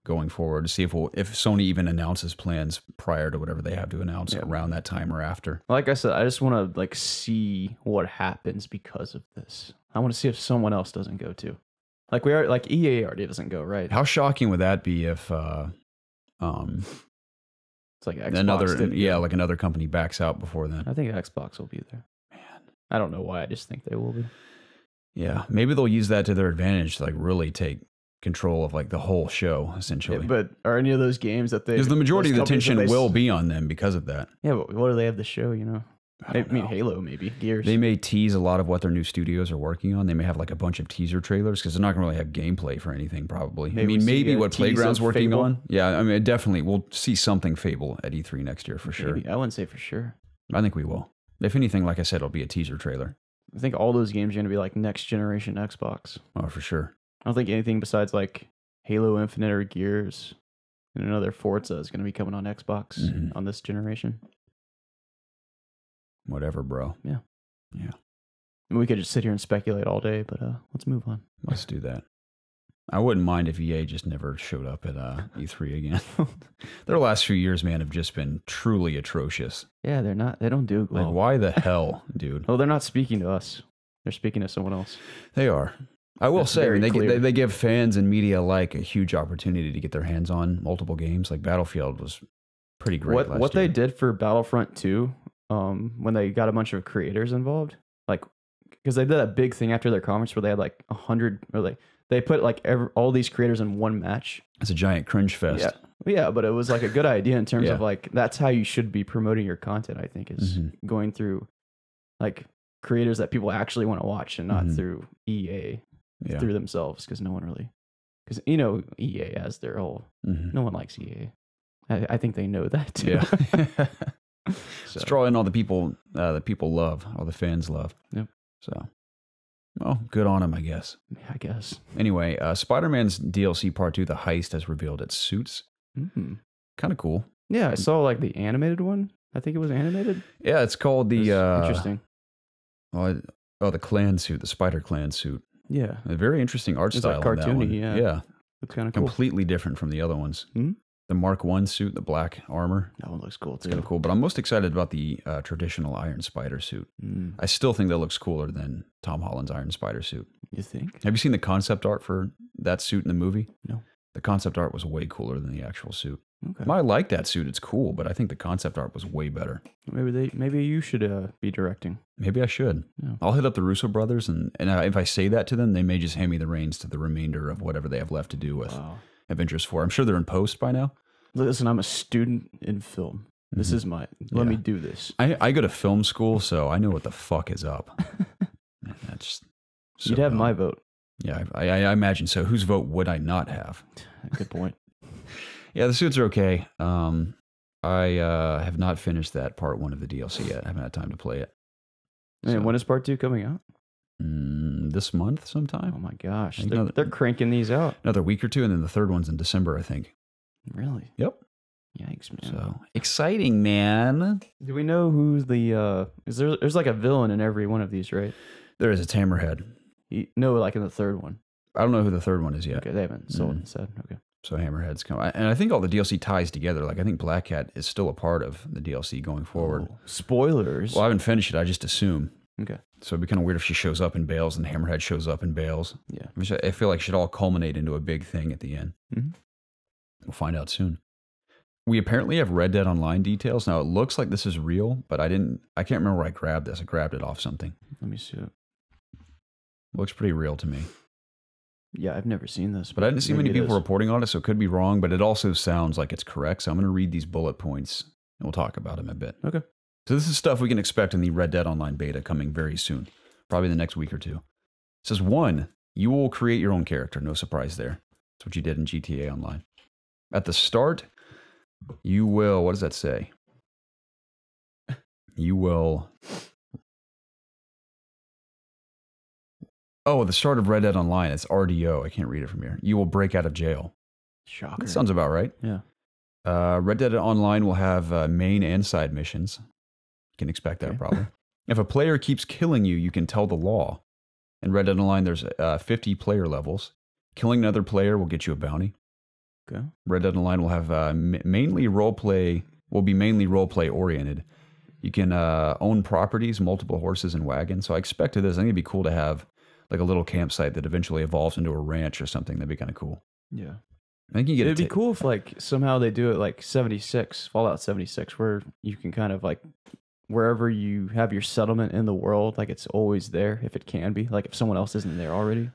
going forward to see if Sony even announces plans prior to whatever they have to announce around that time or after. Like I said, I just want to like see what happens because of this. I want to see if someone else doesn't go too. Like EA already doesn't go, right? How shocking would that be if it's like Xbox like another company backs out before then? I think Xbox will be there. Man, I don't know why. I just think they will be. Yeah, maybe they'll use that to their advantage to like really take control of like the whole show essentially. Yeah, but are any of those games that because the majority of the attention will be on them because of that. Yeah, but what do they have to show? You know, I mean Halo, maybe Gears. They may tease a lot of what their new studios are working on. They may have like a bunch of teaser trailers because they're not going to really have gameplay for anything. Probably. Maybe what Playground's working Fable? on. Yeah, I mean definitely we'll see something Fable at E3 next year for sure. Maybe. I wouldn't say for sure. I think we will. If anything, like I said, it'll be a teaser trailer. I think all those games are going to be like next generation Xbox. Oh, for sure. I don't think anything besides like Halo Infinite or Gears and another Forza is going to be coming on Xbox on this generation. Whatever, bro. Yeah. Yeah. We could just sit here and speculate all day, but let's move on. Let's do that. I wouldn't mind if EA just never showed up at E3 again. Their last few years, man, have just been truly atrocious. Yeah, they don't do well. Like, why the hell, dude? Well, they're not speaking to us. They're speaking to someone else. They are. I will say, I mean, they give fans and media alike a huge opportunity to get their hands on multiple games. Like Battlefield was pretty great last year. They did for Battlefront 2, when they got a bunch of creators involved, like, because they did that big thing after their conference where they had like 100, or like they put like all these creators in one match. It's a giant cringe fest. Yeah, but it was like a good idea in terms of like that's how you should be promoting your content. I think is going through like creators that people actually want to watch and not through EA. Through themselves, because no one really, because you know EA has their whole. No one likes EA. I think they know that too. Yeah, so. Draw in all the people that people love, all the fans love. Yep. So, well, good on them, I guess. Yeah, I guess. Anyway, Spider-Man's DLC Part 2, The Heist, has revealed its suits. Kind of cool. Yeah, I saw like the animated one. I think it was animated. Yeah, it's called the interesting. The clan suit, the Spider Clan suit. Yeah, a very interesting art style. Like cartoony, yeah. It's kind of cool. Completely different from the other ones. The Mark I suit, the black armor. That one looks cool too. It's kind of cool, but I'm most excited about the traditional Iron Spider suit. I still think that looks cooler than Tom Holland's Iron Spider suit. You think? Have you seen the concept art for that suit in the movie? No. The concept art was way cooler than the actual suit. Okay. I like that suit. It's cool, but I think the concept art was way better. Maybe you should be directing. Maybe I should. Yeah. I'll hit up the Russo brothers, and if I say that to them, they may just hand me the reins to the remainder of whatever they have left to do with Avengers 4. I'm sure they're in post by now. Listen, I'm a student in film. This is let me do this. I go to film school, so I know what the fuck is up. That's so You'd have my vote. Yeah, I imagine so. Whose vote would I not have? Good point. Yeah, the suits are okay. I have not finished that part 1 of the DLC yet. I haven't had time to play it. And when is part 2 coming out? This month sometime. Oh my gosh. They're cranking these out. Another week or two, and then the third one's in December, I think. Really? Yep. Yikes, man. So exciting, man. Do we know who's the there's like a villain in every one of these, right? There is. It's Hammerhead. No, like in the third one. I don't know who the third one is yet. Okay, they haven't said. Okay. So Hammerhead's come, and I think all the DLC ties together. Like I think Black Cat is still a part of the DLC going forward. Oh, spoilers. Well, I haven't finished it. I just assume. Okay. So it'd be kind of weird if she shows up in Bails and Hammerhead shows up in Bails. Yeah. Which I feel like should all culminate into a big thing at the end. We'll find out soon. We apparently have Red Dead Online details. Now it looks like this is real, but I can't remember where I grabbed this. I grabbed it off something. Let me see it. Looks pretty real to me. Yeah, I've never seen this. But I didn't see many people reporting on it, so it could be wrong, but it also sounds like it's correct. So I'm going to read these bullet points, and we'll talk about them a bit. Okay. So this is stuff we can expect in the Red Dead Online beta coming very soon, probably the next week or two. It says, 1, you will create your own character. No surprise there. That's what you did in GTA Online. At the start, you will, what does that say? You will... Oh, at the start of Red Dead Online, it's RDO. I can't read it from here. You will break out of jail. Shocker. That sounds about right. Yeah. Red Dead Online will have main and side missions. Can expect that Okay. probably. If a player keeps killing you, you can tell the law. In Red Dead Online, there's 50 player levels. Killing another player will get you a bounty. Okay. Red Dead Online will have mainly roleplay. Will be mainly roleplay oriented. You can own properties, multiple horses and wagons. So I expected this. I think it'd be cool to have like a little campsite that eventually evolves into a ranch or something. That'd be kind of cool. Yeah. I think you get. It'd be cool if like somehow they do it like 76, Fallout 76, where you can kind of like wherever you have your settlement in the world, like it's always there if it can be. Like if someone else isn't there already.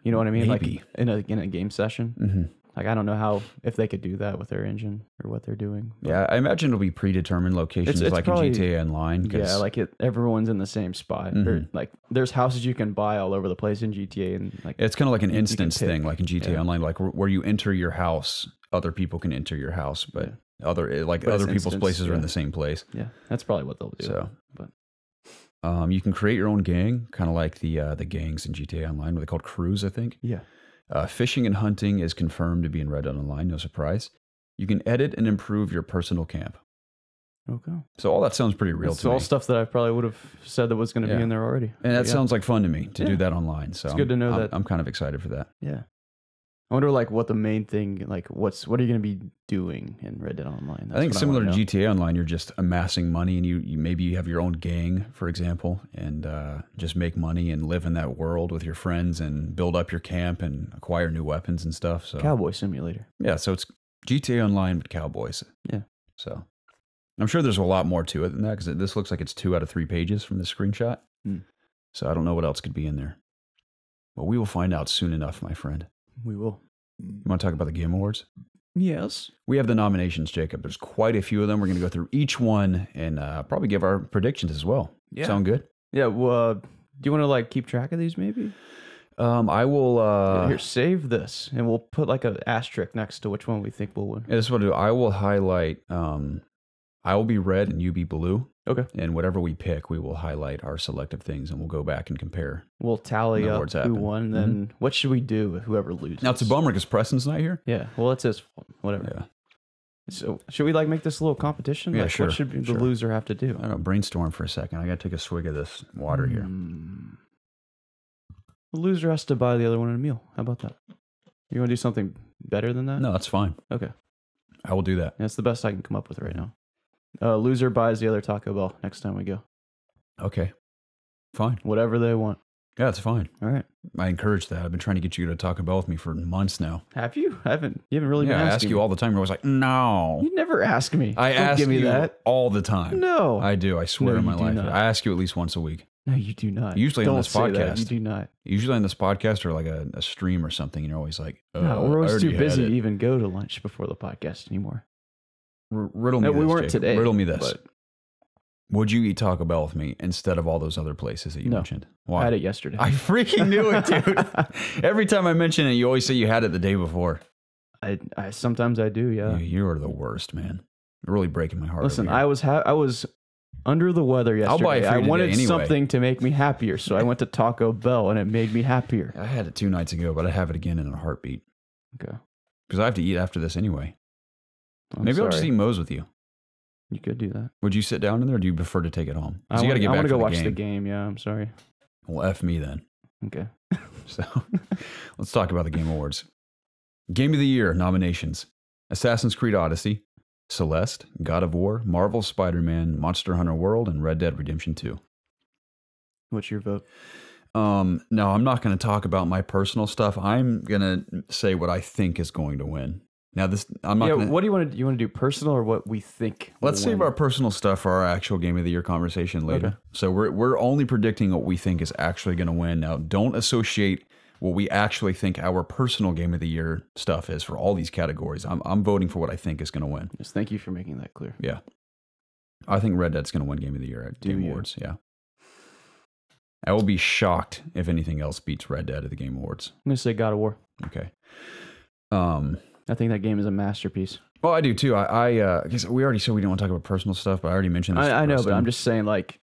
You know what I mean? Maybe. Like in a game session. Mm-hmm. Like I don't know how if they could do that with their engine or what they're doing. But Yeah, I imagine it'll be predetermined locations it's like probably, in GTA Online. yeah, like everyone's in the same spot. Or like there's houses you can buy all over the place in GTA, and like it's kind of like an you can instance pick. thing, like in GTA Yeah. Online, like where you enter your house, other people can enter your house, but Yeah. other But it's other people's instance, places are in yeah. the same place. Yeah, that's probably what they'll do. So, but you can create your own gang, kind of like the gangs in GTA Online, what they called crews, I think. yeah, Fishing and hunting is confirmed to be in Red Dead Online, no surprise. You can edit and improve your personal camp. okay. So all that sounds pretty real It's to all me. stuff that I probably would have said that was going to Yeah. be in there already. And that Yeah. sounds like fun to me to Yeah. do that online. So It's good to know that. I'm kind of excited for that. Yeah. I wonder like what the main thing like what are you going to be doing in Red Dead Online? I think That's what similar to wanna know. GTA Online, you're just amassing money, and you maybe you have your own gang, for example, and just make money and live in that world with your friends and build up your camp and acquire new weapons and stuff. So Cowboy Simulator. yeah, so it's GTA Online with cowboys. Yeah. So I'm sure there's a lot more to it than that because this looks like it's 2 out of 3 pages from the screenshot. So I don't know what else could be in there, but we will find out soon enough, my friend. We will. You want to talk about the Game Awards? Yes. We have the nominations, Jacob. There's quite a few of them. We're going to go through each one and probably give our predictions as well. Yeah. Sound good? Yeah, well, do you want to like keep track of these maybe? I will. Here, save this and we'll put like an asterisk next to which one we think will win. This is what I'll do. I will highlight. I will be red and you be blue. Okay. And whatever we pick, we will highlight our selective things and we'll go back and compare. We'll tally No up words who happen. won, then what should we do with whoever loses? Now it's a bummer because Preston's not here. Yeah, well, it's his fault. Whatever. Yeah. So, should we like make this a little competition? Yeah, Like, sure, what should the sure. loser have to do? I don't know. Brainstorm for a second. I got to take a swig of this water here. The loser has to buy the other one a meal. How about that? You want to do something better than that? No, that's fine. Okay. I will do that. That's the best I can come up with right now. Loser buys the other Taco Bell next time we go. Okay. Fine. Whatever they want. Yeah, it's fine. All right. I encourage that. I've been trying to get you to Taco Bell with me for months now. Have you? You haven't really Yeah, been I asking ask you me. all the time. You're always like, no. You never ask me. I Don't ask give me you that. all the time. No. I do. I swear No, in my you do life. not. I ask you at least once a week. No, you do not. Usually on Don't this say that. podcast. You do not. Usually on this podcast or like a stream or something, and you're always like, No, I we're always already too had busy it. to even go to lunch before the podcast anymore. Riddle me No, this, we weren't Jacob. today. Riddle me this. but Would you eat Taco Bell with me instead of all those other places that you No. mentioned? I Why? had it yesterday. I freaking knew it, dude. Every time I mention it, you always say you had it the day before. I sometimes I do, yeah. You are the worst, man. You're really breaking my heart. Listen, over here. I was under the weather yesterday. I'll buy it for you I today wanted anyway. something to make me happier, so I went to Taco Bell and it made me happier. I had it 2 nights ago, but I have it again in a heartbeat Okay. because I have to eat after this anyway. I'm Maybe I'll just sorry. eat Moe's with you. You could do that. Would you sit down in there, or do you prefer to take it home? 'Cause I you got to get back want to for go the watch game. the game. Yeah, I'm sorry. Well, F me then. Okay. So let's talk about the Game Awards. Game of the Year nominations: Assassin's Creed Odyssey, Celeste, God of War, Marvel Spider-Man, Monster Hunter World, and Red Dead Redemption 2. What's your vote? No, I'm not going to talk about my personal stuff. I'm going to say what I think is going to win. Now, I'm not Yeah, going to... what do you want to do? You want to do personal or what we think? Let's will save win? our personal stuff for our actual Game of the Year conversation later. Okay. So we're only predicting what we think is actually going to win. Now, don't associate what we actually think our personal Game of the Year stuff is for all these categories. I'm voting for what I think is going to win. Yes, thank you for making that clear. Yeah. I think Red Dead's going to win Game of the Year at Do Game you? Awards. Yeah. I will be shocked if anything else beats Red Dead at the Game Awards. I'm gonna say God of War. Okay. I think that game is a masterpiece. Well, I do too. I guess we already said we didn't want to talk about personal stuff, but I already mentioned this. I know, but I'm just saying, like,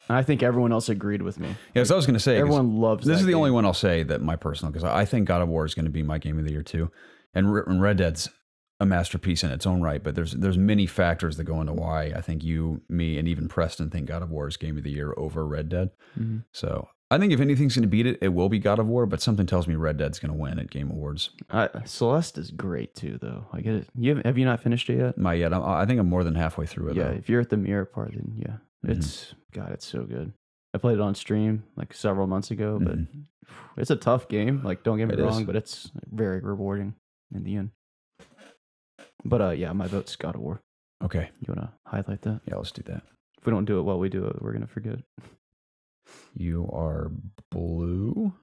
I think everyone else agreed with me. Yeah, so I was going to say, 'cause Everyone loves this that is the game. only one I'll say that my personal, because I think God of War is going to be my Game of the Year too, and Red Dead's a masterpiece in its own right, but there's many factors that go into why I think you, me, and even Preston think God of War is Game of the Year over Red Dead. Mm-hmm. So I think if anything's going to beat it, it will be God of War, but something tells me Red Dead's going to win at Game Awards. Celeste is great too, though. I get it. Have you not finished it yet? Not yet. I think I'm more than halfway through it. Yeah, though. if you're at the mirror part, then yeah, it's so good. I played it on stream like several months ago, but it's a tough game. Like, don't get me wrong, but it's very rewarding in the end. But yeah, my vote's God of War. Okay. You want to highlight that? Yeah, let's do that. If we don't do it while we do it, we're going to forget. You are blue,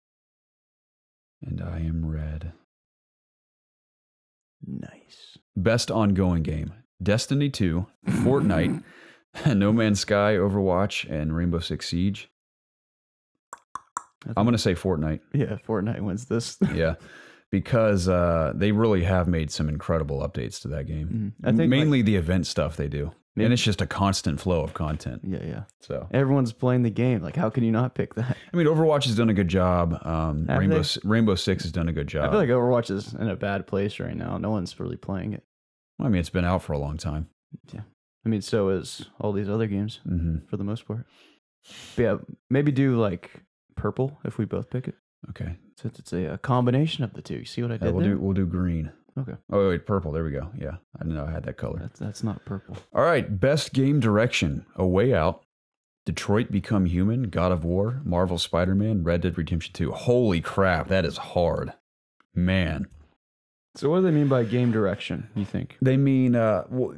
and I am red. Nice. Best ongoing game: Destiny 2, Fortnite, No Man's Sky, Overwatch, and Rainbow Six Siege. I'm going to say Fortnite. Yeah, Fortnite wins this. Yeah, because they really have made some incredible updates to that game. I think mainly the event stuff they do. And it's just a constant flow of content. Yeah. So everyone's playing the game. Like, how can you not pick that? I mean, Overwatch has done a good job. Rainbow Six has done a good job. I feel like Overwatch is in a bad place right now. No one's really playing it. Well, I mean, it's been out for a long time. Yeah. I mean, so is all these other games for the most part. But yeah, maybe do like purple if we both pick it. Okay. Since it's a combination of the two. You see what I did there? We'll do green. Okay. Oh, wait, purple. There we go. Yeah. I didn't know I had that color. That's not purple. All right. Best game direction: A Way Out, Detroit Become Human, God of War, Marvel Spider-Man, Red Dead Redemption 2. Holy crap. That is hard. Man. So what do they mean by game direction, you think? They mean, well,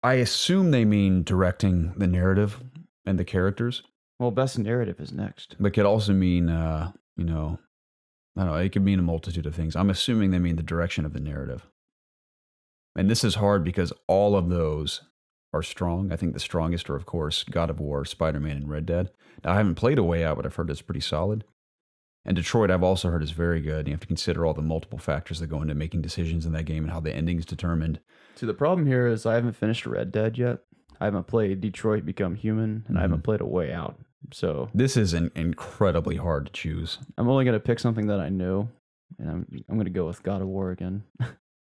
I assume they mean directing the narrative and the characters. Well, best narrative is next. But it could also mean, you know, I don't know, it could mean a multitude of things. I'm assuming they mean the direction of the narrative. And this is hard because all of those are strong. I think the strongest are, of course, God of War, Spider-Man, and Red Dead. Now, I haven't played A Way Out, but I've heard it's pretty solid. And Detroit, I've also heard is very good. You have to consider all the multiple factors that go into making decisions in that game and how the ending is determined. See, the problem here is I haven't finished Red Dead yet. I haven't played Detroit Become Human, and I haven't played A Way Out. So this is incredibly hard to choose. I'm only going to pick something that I know, and I'm going to go with God of War again.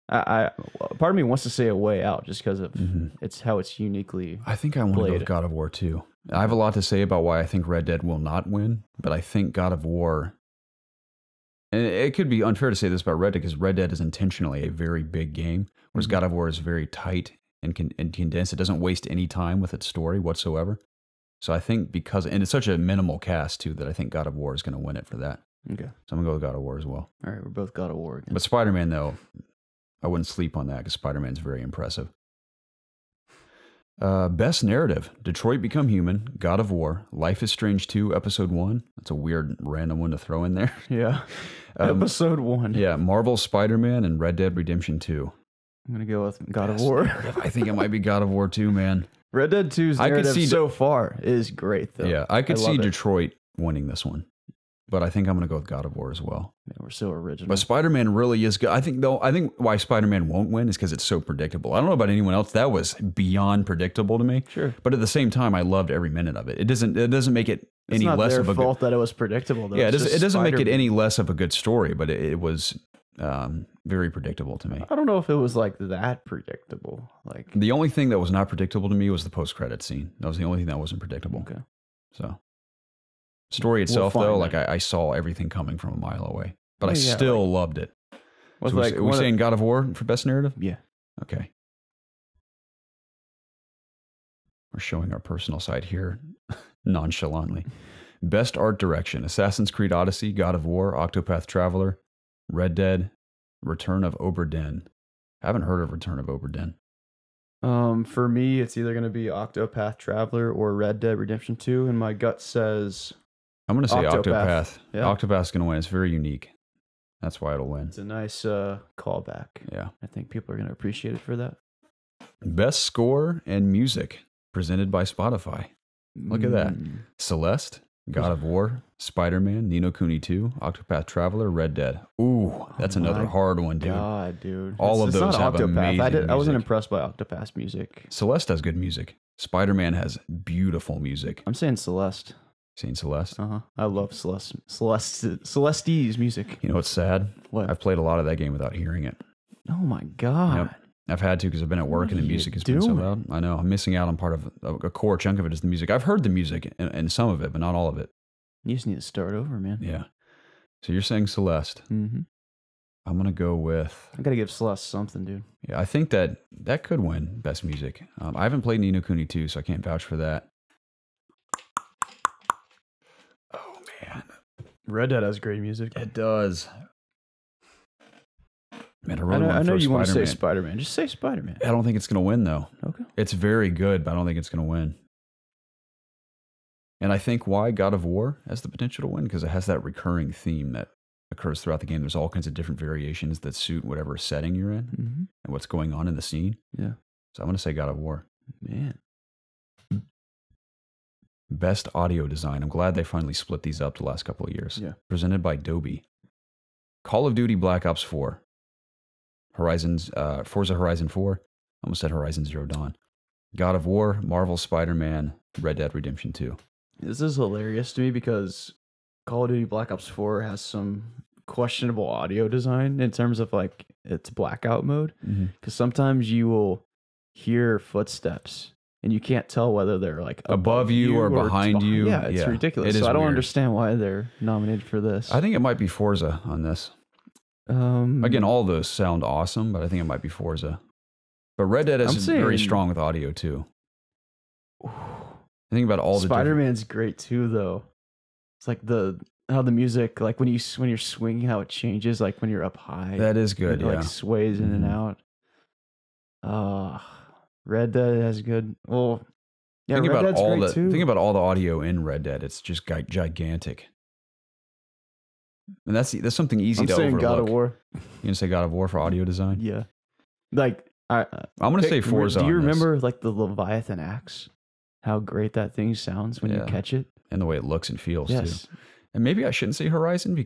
Part of me wants to say A Way Out just because of it's how it's uniquely. I think I want to go with God of War too. I have a lot to say about why I think Red Dead will not win, but I think God of War. And it could be unfair to say this about Red Dead because Red Dead is intentionally a very big game, whereas God of War is very tight and condensed. It doesn't waste any time with its story whatsoever. So I think and it's such a minimal cast too, that I think God of War is going to win it for that. Okay. So I'm going to go with God of War as well. All right, we're both God of War again. But Spider-Man, though, I wouldn't sleep on that because Spider-Man's very impressive. Best narrative: Detroit Become Human, God of War, Life is Strange 2, Episode 1. That's a weird random one to throw in there. Yeah. Episode 1. Yeah, Marvel Spider-Man and Red Dead Redemption 2. I'm going to go with God of War. I think it might be God of War 2, man. Red Dead 2's narrative so far is great, though. Yeah, I could see Detroit winning this one. But I think I'm going to go with God of War as well. Man, we're so original. But Spider-Man really is good. I think why Spider-Man won't win is because it's so predictable. I don't know about anyone else. That was beyond predictable to me. Sure. But at the same time, I loved every minute of it. It doesn't make it any less of a fault that it was predictable, though. Yeah, it doesn't make it any less of a good story, but it was very predictable to me. I don't know if it was like that predictable. Like the only thing that was not predictable to me was the post-credit scene. That was the only thing that wasn't predictable. Okay. So story itself, though, like I saw everything coming from a mile away, but I still loved it. So are we saying God of War for best narrative? Yeah. Okay. We're showing our personal side here nonchalantly. Best art direction: Assassin's Creed Odyssey, God of War, Octopath Traveler, Red Dead, Return of Obra Dinn. I haven't heard of Return of Obra Dinn. For me, it's either going to be Octopath Traveler or Red Dead Redemption 2, and my gut says I'm going to say Octopath. Yeah. Octopath's going to win. It's very unique. That's why it'll win. It's a nice callback. Yeah. I think people are going to appreciate it for that. Best score and music presented by Spotify. Look at that. Celeste, God of War, Spider-Man, Ni no Kuni 2, Octopath Traveler, Red Dead. Ooh, that's another hard one, dude. God, dude. All of those have amazing music. I wasn't impressed by Octopath's music. Celeste has good music. Spider-Man has beautiful music. I'm saying Celeste. Saying Celeste? I love Celeste's music. You know what's sad? What? I've played a lot of that game without hearing it. Oh my god. Yep. I've had to because I've been at work What and the are you music has been so doing? loud. I know. I'm missing out on part of a core chunk of it is the music. I've heard the music and some of it, but not all of it. You just need to start over, man. Yeah. So you're saying Celeste. Mm-hmm. I'm going to go with... I gotta give Celeste something, dude. Yeah, I think that could win Best Music. I haven't played Ni no Kuni 2, so I can't vouch for that. Oh, man. Red Dead has great music. It does. Man, I really I know you want to say Spider-Man. Spider-Man. Just say Spider-Man. I don't think it's going to win, though. Okay. It's very good, but I don't think it's going to win. And I think why God of War has the potential to win, because it has that recurring theme that occurs throughout the game. There's all kinds of different variations that suit whatever setting you're in Mm-hmm. and what's going on in the scene. Yeah. So I'm going to say God of War. Man. Best audio design. I'm glad they finally split these up the last couple of years. Yeah. Presented by Dolby. Call of Duty Black Ops 4. Forza Horizon 4. Almost said Horizon Zero Dawn. God of War, Marvel Spider-Man, Red Dead Redemption 2. This is hilarious to me because Call of Duty Black Ops 4 has some questionable audio design in terms of like its blackout mode. Because sometimes you will hear footsteps and you can't tell whether they're like Above you or behind you. Yeah, it's ridiculous. It is so I don't weird. understand why they're nominated for this. I think it might be Forza on this. Again, all those sound awesome, but I think it might be Forza. But Red Dead is very strong with audio too. I think about all the Spider-Man's great too, though. It's like how the music, like when you're swinging, how it changes, like when you're up high. That is good. It, like sways in and out. Red Dead has good. Well, yeah, think Red about Dead's great too. Think about all the audio in Red Dead. It's just gigantic. And that's something easy to overlook. God of War. You gonna say God of War for audio design? Yeah. Like I'm gonna say Forza. Do you remember like the Leviathan axe? How great that thing sounds when you catch it, and the way it looks and feels too. Yes. And maybe I shouldn't say Horizon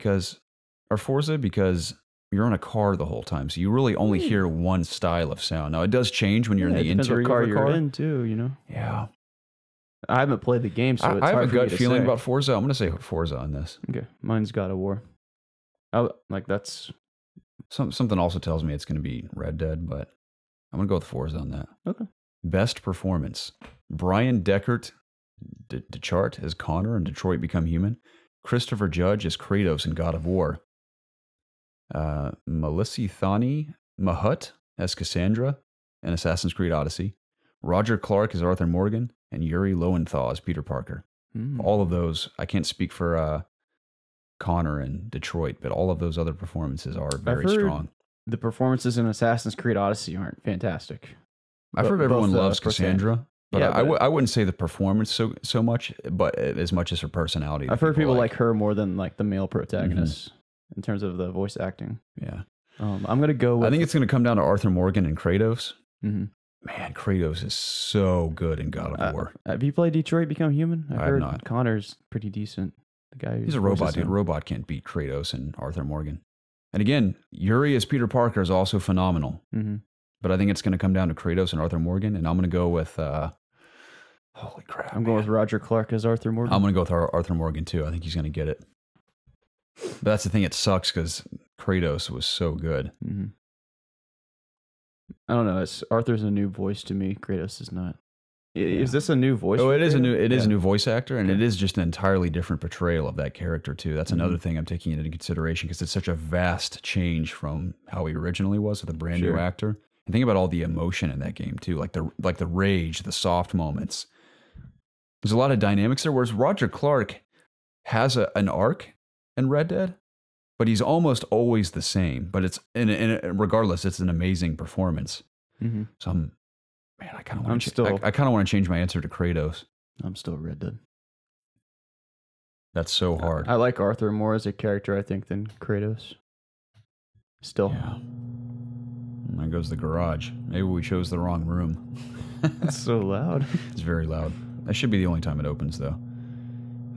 or Forza because you're in a car the whole time, so you really only hear one style of sound. Now it does change when you're in the interior car of a car. You're in too, you know. Yeah. I haven't played the game, so it's I have hard a for me gut to feeling say. about Forza. I'm gonna say Forza on this. Okay, mine's God of War. Like that's something also tells me it's gonna be Red Dead, but I'm gonna go with Forza on that. Okay. Best performance: Brian Deckert DeChart as Connor in Detroit Become Human, Christopher Judge as Kratos in God of War, Melissa Thani Mahut as Cassandra in Assassin's Creed Odyssey, Roger Clark as Arthur Morgan, and Yuri Lowenthal as Peter Parker. All of those, I can't speak for Connor in Detroit, but all of those other performances are very strong. The performances in Assassin's Creed Odyssey aren't fantastic. I've heard everyone loves Cassandra. But, I wouldn't say the performance so much, but as much as her personality. I've heard people like her more than like the male protagonists in terms of the voice acting. Yeah. I'm going to go with... I think it's going to come down to Arthur Morgan and Kratos. Mm-hmm. Man, Kratos is so good in God of War. Have you played Detroit Become Human? I have not. Connor's pretty decent. The guy He's a robot, dude. A robot can't beat Kratos and Arthur Morgan. And again, Yuri as Peter Parker is also phenomenal. Mm-hmm. But I think it's going to come down to Kratos and Arthur Morgan, and I'm going to go with... holy crap. I'm going with Roger Clark as Arthur Morgan. I'm going to go with Arthur Morgan, too. I think he's going to get it. But that's the thing. It sucks because Kratos was so good. Mm-hmm. I don't know. Arthur's a new voice to me. Kratos is not. Is this a new voice? Oh, it is a new voice actor, and it is just an entirely different portrayal of that character too. That's another thing I'm taking into consideration because it's such a vast change from how he originally was with a brand new actor. And think about all the emotion in that game too, like the rage, the soft moments. There's a lot of dynamics there. Whereas Roger Clark has an arc in Red Dead, but he's almost always the same. But it's regardless, it's an amazing performance. Mm-hmm. So I kind of want to change my answer to Kratos. I'm still Red Dead. That's so hard. I like Arthur more as a character, I think, than Kratos. Still. Yeah. And there goes the garage. Maybe we chose the wrong room. It's so loud. It's very loud. That should be the only time it opens, though.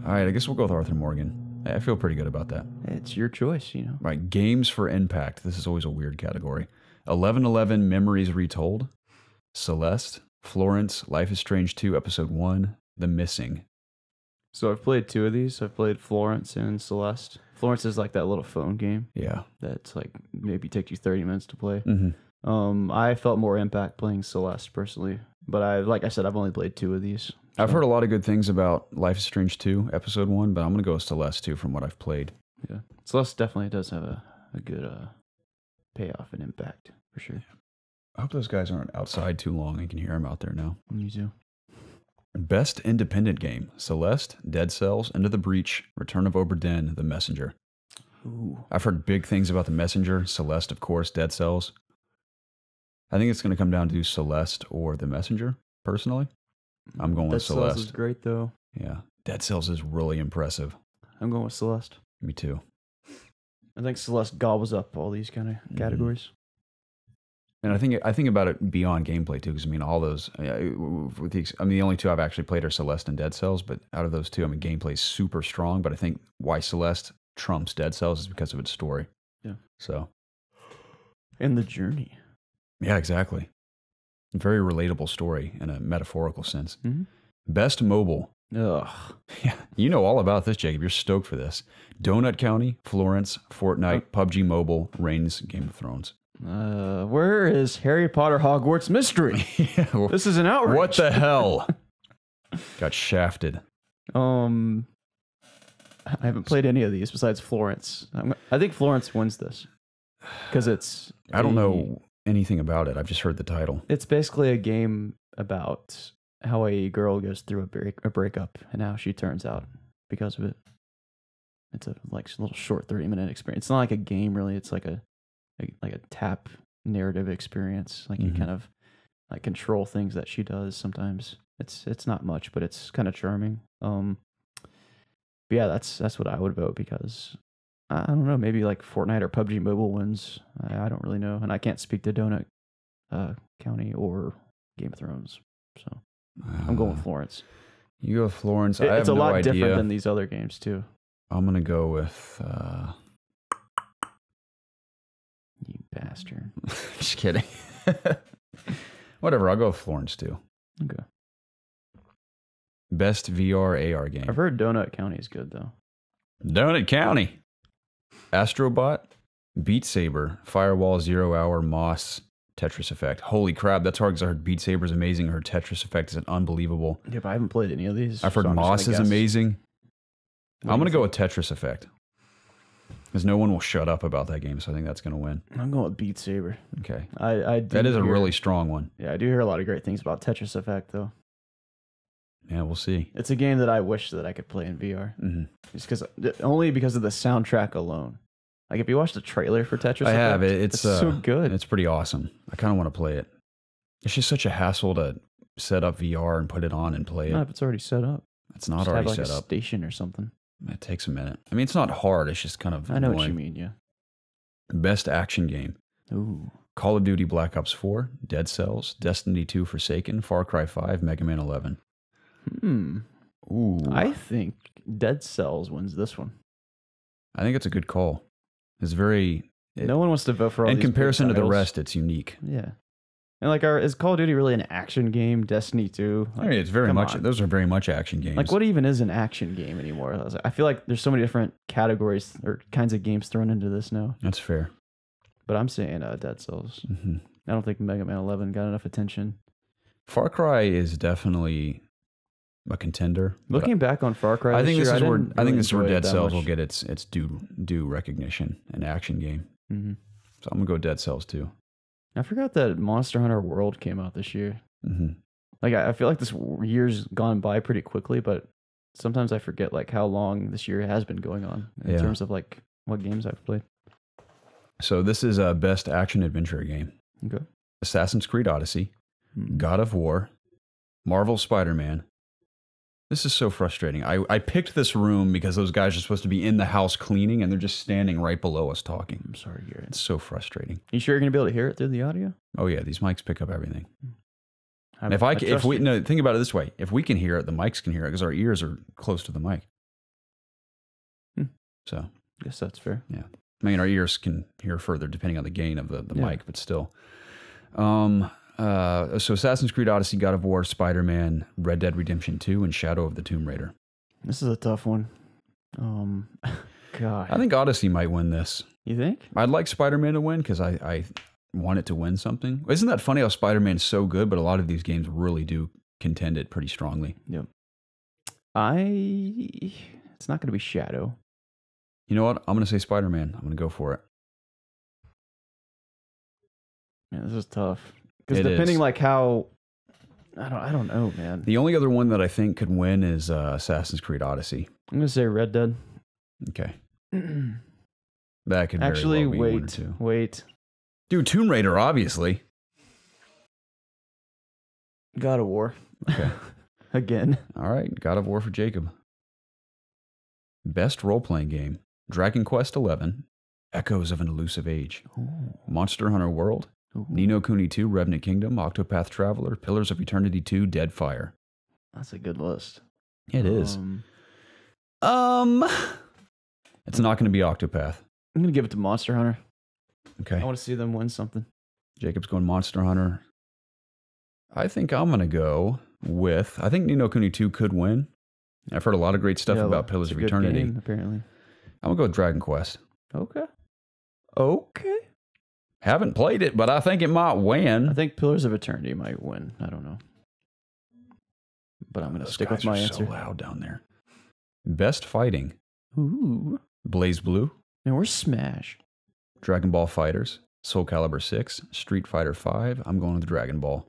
All right, I guess we'll go with Arthur Morgan. I feel pretty good about that. It's your choice, you know. All right, games for impact. This is always a weird category. 11:11 Memories Retold. Celeste, Florence, Life is Strange 2, Episode 1, The Missing. So I've played two of these. I've played Florence and Celeste. Florence is like that little phone game Yeah. that's like maybe take you 30 minutes to play. Mm-hmm. I felt more impact playing Celeste personally, but like I said, I've only played 2 of these. So. I've heard a lot of good things about Life is Strange 2, Episode 1, but I'm going to go with Celeste 2 from what I've played. Yeah. Celeste definitely does have a good payoff and impact, for sure. I hope those guys aren't outside too long. I can hear them out there now. Me too. Best independent game. Celeste, Dead Cells, Into the Breach, Return of Obra Dinn, The Messenger. Ooh. I've heard big things about The Messenger, Celeste, of course, Dead Cells. I think it's going to come down to Celeste or The Messenger, personally. I'm going with Celeste. Dead Cells is great, though. Yeah. Dead Cells is really impressive. I'm going with Celeste. Me too. I think Celeste gobbles up all these kind of categories. And I think about it beyond gameplay too, because I mean all those. The only 2 I've actually played are Celeste and Dead Cells, but out of those 2, I mean gameplay is super strong. But I think why Celeste trumps Dead Cells is because of its story. Yeah. So. And the journey. Yeah, exactly. Very relatable story in a metaphorical sense. Mm-hmm. Best mobile. Ugh. Yeah, you know all about this, Jacob. You're stoked for this. Donut County, Florence, Fortnite, PUBG Mobile, Reigns, Game of Thrones. Where is Harry Potter Hogwarts Mystery? Yeah, this is an outrage. What the hell? Got shafted. I haven't played any of these besides Florence. I think Florence wins this because it's. I don't know anything about it. I've just heard the title. It's basically a game about how a girl goes through a breakup and how she turns out because of it. It's a little short 30-minute experience. It's not like a game really. It's like a tap narrative experience. Like you kind of like control things that she does sometimes. It's not much, but it's kind of charming. But yeah, that's what I would vote because I don't know, maybe like Fortnite or PUBG Mobile wins. I don't really know, and I can't speak to Donut County or Game of Thrones, so I'm going with Florence. You go with Florence. I have It's a no lot idea. different than these other games too. I'm gonna go with. You bastard. Just kidding. Whatever. I'll go with Florence too. Okay. Best VR AR game. I've heard Donut County is good though. Donut County. Astrobot, Beat Saber, Firewall, 0 Hour, Moss, Tetris Effect. Holy crap, that's hard because I heard Beat Saber is amazing. I heard Tetris Effect is unbelievable. Yeah, but I haven't played any of these. I've heard so Moss is amazing. I'm going to go with Tetris Effect. Because no one will shut up about that game, so I think that's going to win. I'm going with Beat Saber. Okay. That is a really strong one. Yeah, I do hear a lot of great things about Tetris Effect, though. Yeah, we'll see. It's a game that I wish that I could play in VR. Mm-hmm. Only because of the soundtrack alone. Like, if you watch the trailer for Tetris Effect, I have. It's so good. It's pretty awesome. I kind of want to play it. It's just such a hassle to set up VR and put it on and play it. Not if it's already set up. It's not Just already have, like, set a up. station or something. It takes a minute. I mean, it's not hard. It's just kind of I know annoying. what you mean, yeah. Best action game. Ooh. Call of Duty Black Ops 4, Dead Cells, Destiny 2 Forsaken, Far Cry 5, Mega Man 11. Ooh. I think Dead Cells wins this one. I think it's a good call. It's very... No one wants to vote for all in these comparison big to the titles. rest, it's unique. Yeah. And like, is Call of Duty really an action game? Destiny 2? Like, I mean, it's very come much... on. Those are very much action games. Like, what even is an action game anymore? I feel like there's so many different categories or kinds of games thrown into this now. That's fair. But I'm saying Dead Cells. Mm-hmm. I don't think Mega Man 11 got enough attention. Far Cry is definitely a contender. Looking back on Far Cry, I think this is where really Dead Cells will much. get its due recognition, an action game. Mm-hmm. So I'm gonna go Dead Cells too. I forgot that Monster Hunter World came out this year. Mm-hmm. Like, I feel like this year's gone by pretty quickly, but sometimes I forget like how long this year has been going on in terms of like what games I've played. So this is a best action adventure game. Okay. Assassin's Creed Odyssey, God of War, Marvel Spider-Man. This is so frustrating. I picked this room because those guys are supposed to be in the house cleaning and they're just standing right below us talking. I'm sorry to hear it. It's so frustrating. You sure you're going to be able to hear it through the audio? Oh yeah, these mics pick up everything. Think About it this way, if we can hear it, the mics can hear it because our ears are close to the mic. So I guess that's fair. Yeah. I mean, our ears can hear further depending on the gain of the mic, but still. So Assassin's Creed Odyssey, God of War, Spider-Man, Red Dead Redemption 2, and Shadow of the Tomb Raider. This is a tough one. God. I think Odyssey might win this. You think? I'd like Spider-Man to win because I want it to win something. Isn't that funny how Spider-Man's so good, but a lot of these games really do contend it pretty strongly. Yep. It's not going to be Shadow. You know what? I'm going to say Spider-Man. I'm going to go for it. Man, this is tough. Because depending like how... I don't know, man. The only other one that I think could win is Assassin's Creed Odyssey. I'm going to say Red Dead. Okay. That could actually very well be one or two. Wait. Dude, Tomb Raider, obviously. God of War. Okay. Again. All right. God of War for Jacob. Best role-playing game. Dragon Quest XI. Echoes of an Elusive Age. Ooh. Monster Hunter World. Ooh. Ni no Kuni 2, Revenant Kingdom, Octopath Traveler, Pillars of Eternity 2, Deadfire. That's a good list. It is. It's not going to be Octopath. I'm going to give it to Monster Hunter. Okay. I want to see them win something. Jacob's going Monster Hunter. I think I'm going to go with... I think Ni no Kuni 2 could win. I've heard a lot of great stuff about Pillars of Eternity. Game, apparently. I'm going to go with Dragon Quest. Okay. Haven't played it, but I think it might win. I think Pillars of Eternity might win. I don't know. But I'm going to stick with my answer. So loud down there. Best fighting. Ooh. Blaze Blue. And we're Smash. Dragon Ball Fighters. Soul Calibur 6. Street Fighter 5. I'm going with Dragon Ball.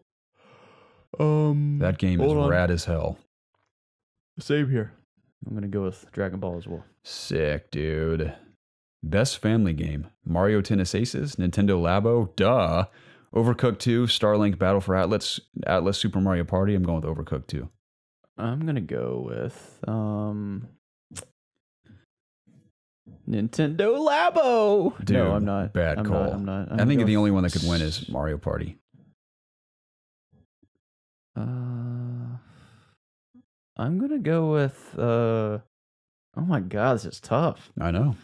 That game is rad as hell. Same here. I'm going to go with Dragon Ball as well. Sick, dude. Best family game. Mario Tennis Aces. Nintendo Labo. Duh. Overcooked 2. Starlink Battle for Atlas. Atlas Super Mario Party. I'm going with Overcooked 2. I'm going to go with Nintendo Labo. Dude, no, I'm not. Bad call. I'm not. I think the only one that could win is Mario Party. I'm going to go with... oh my God, this is tough. I know.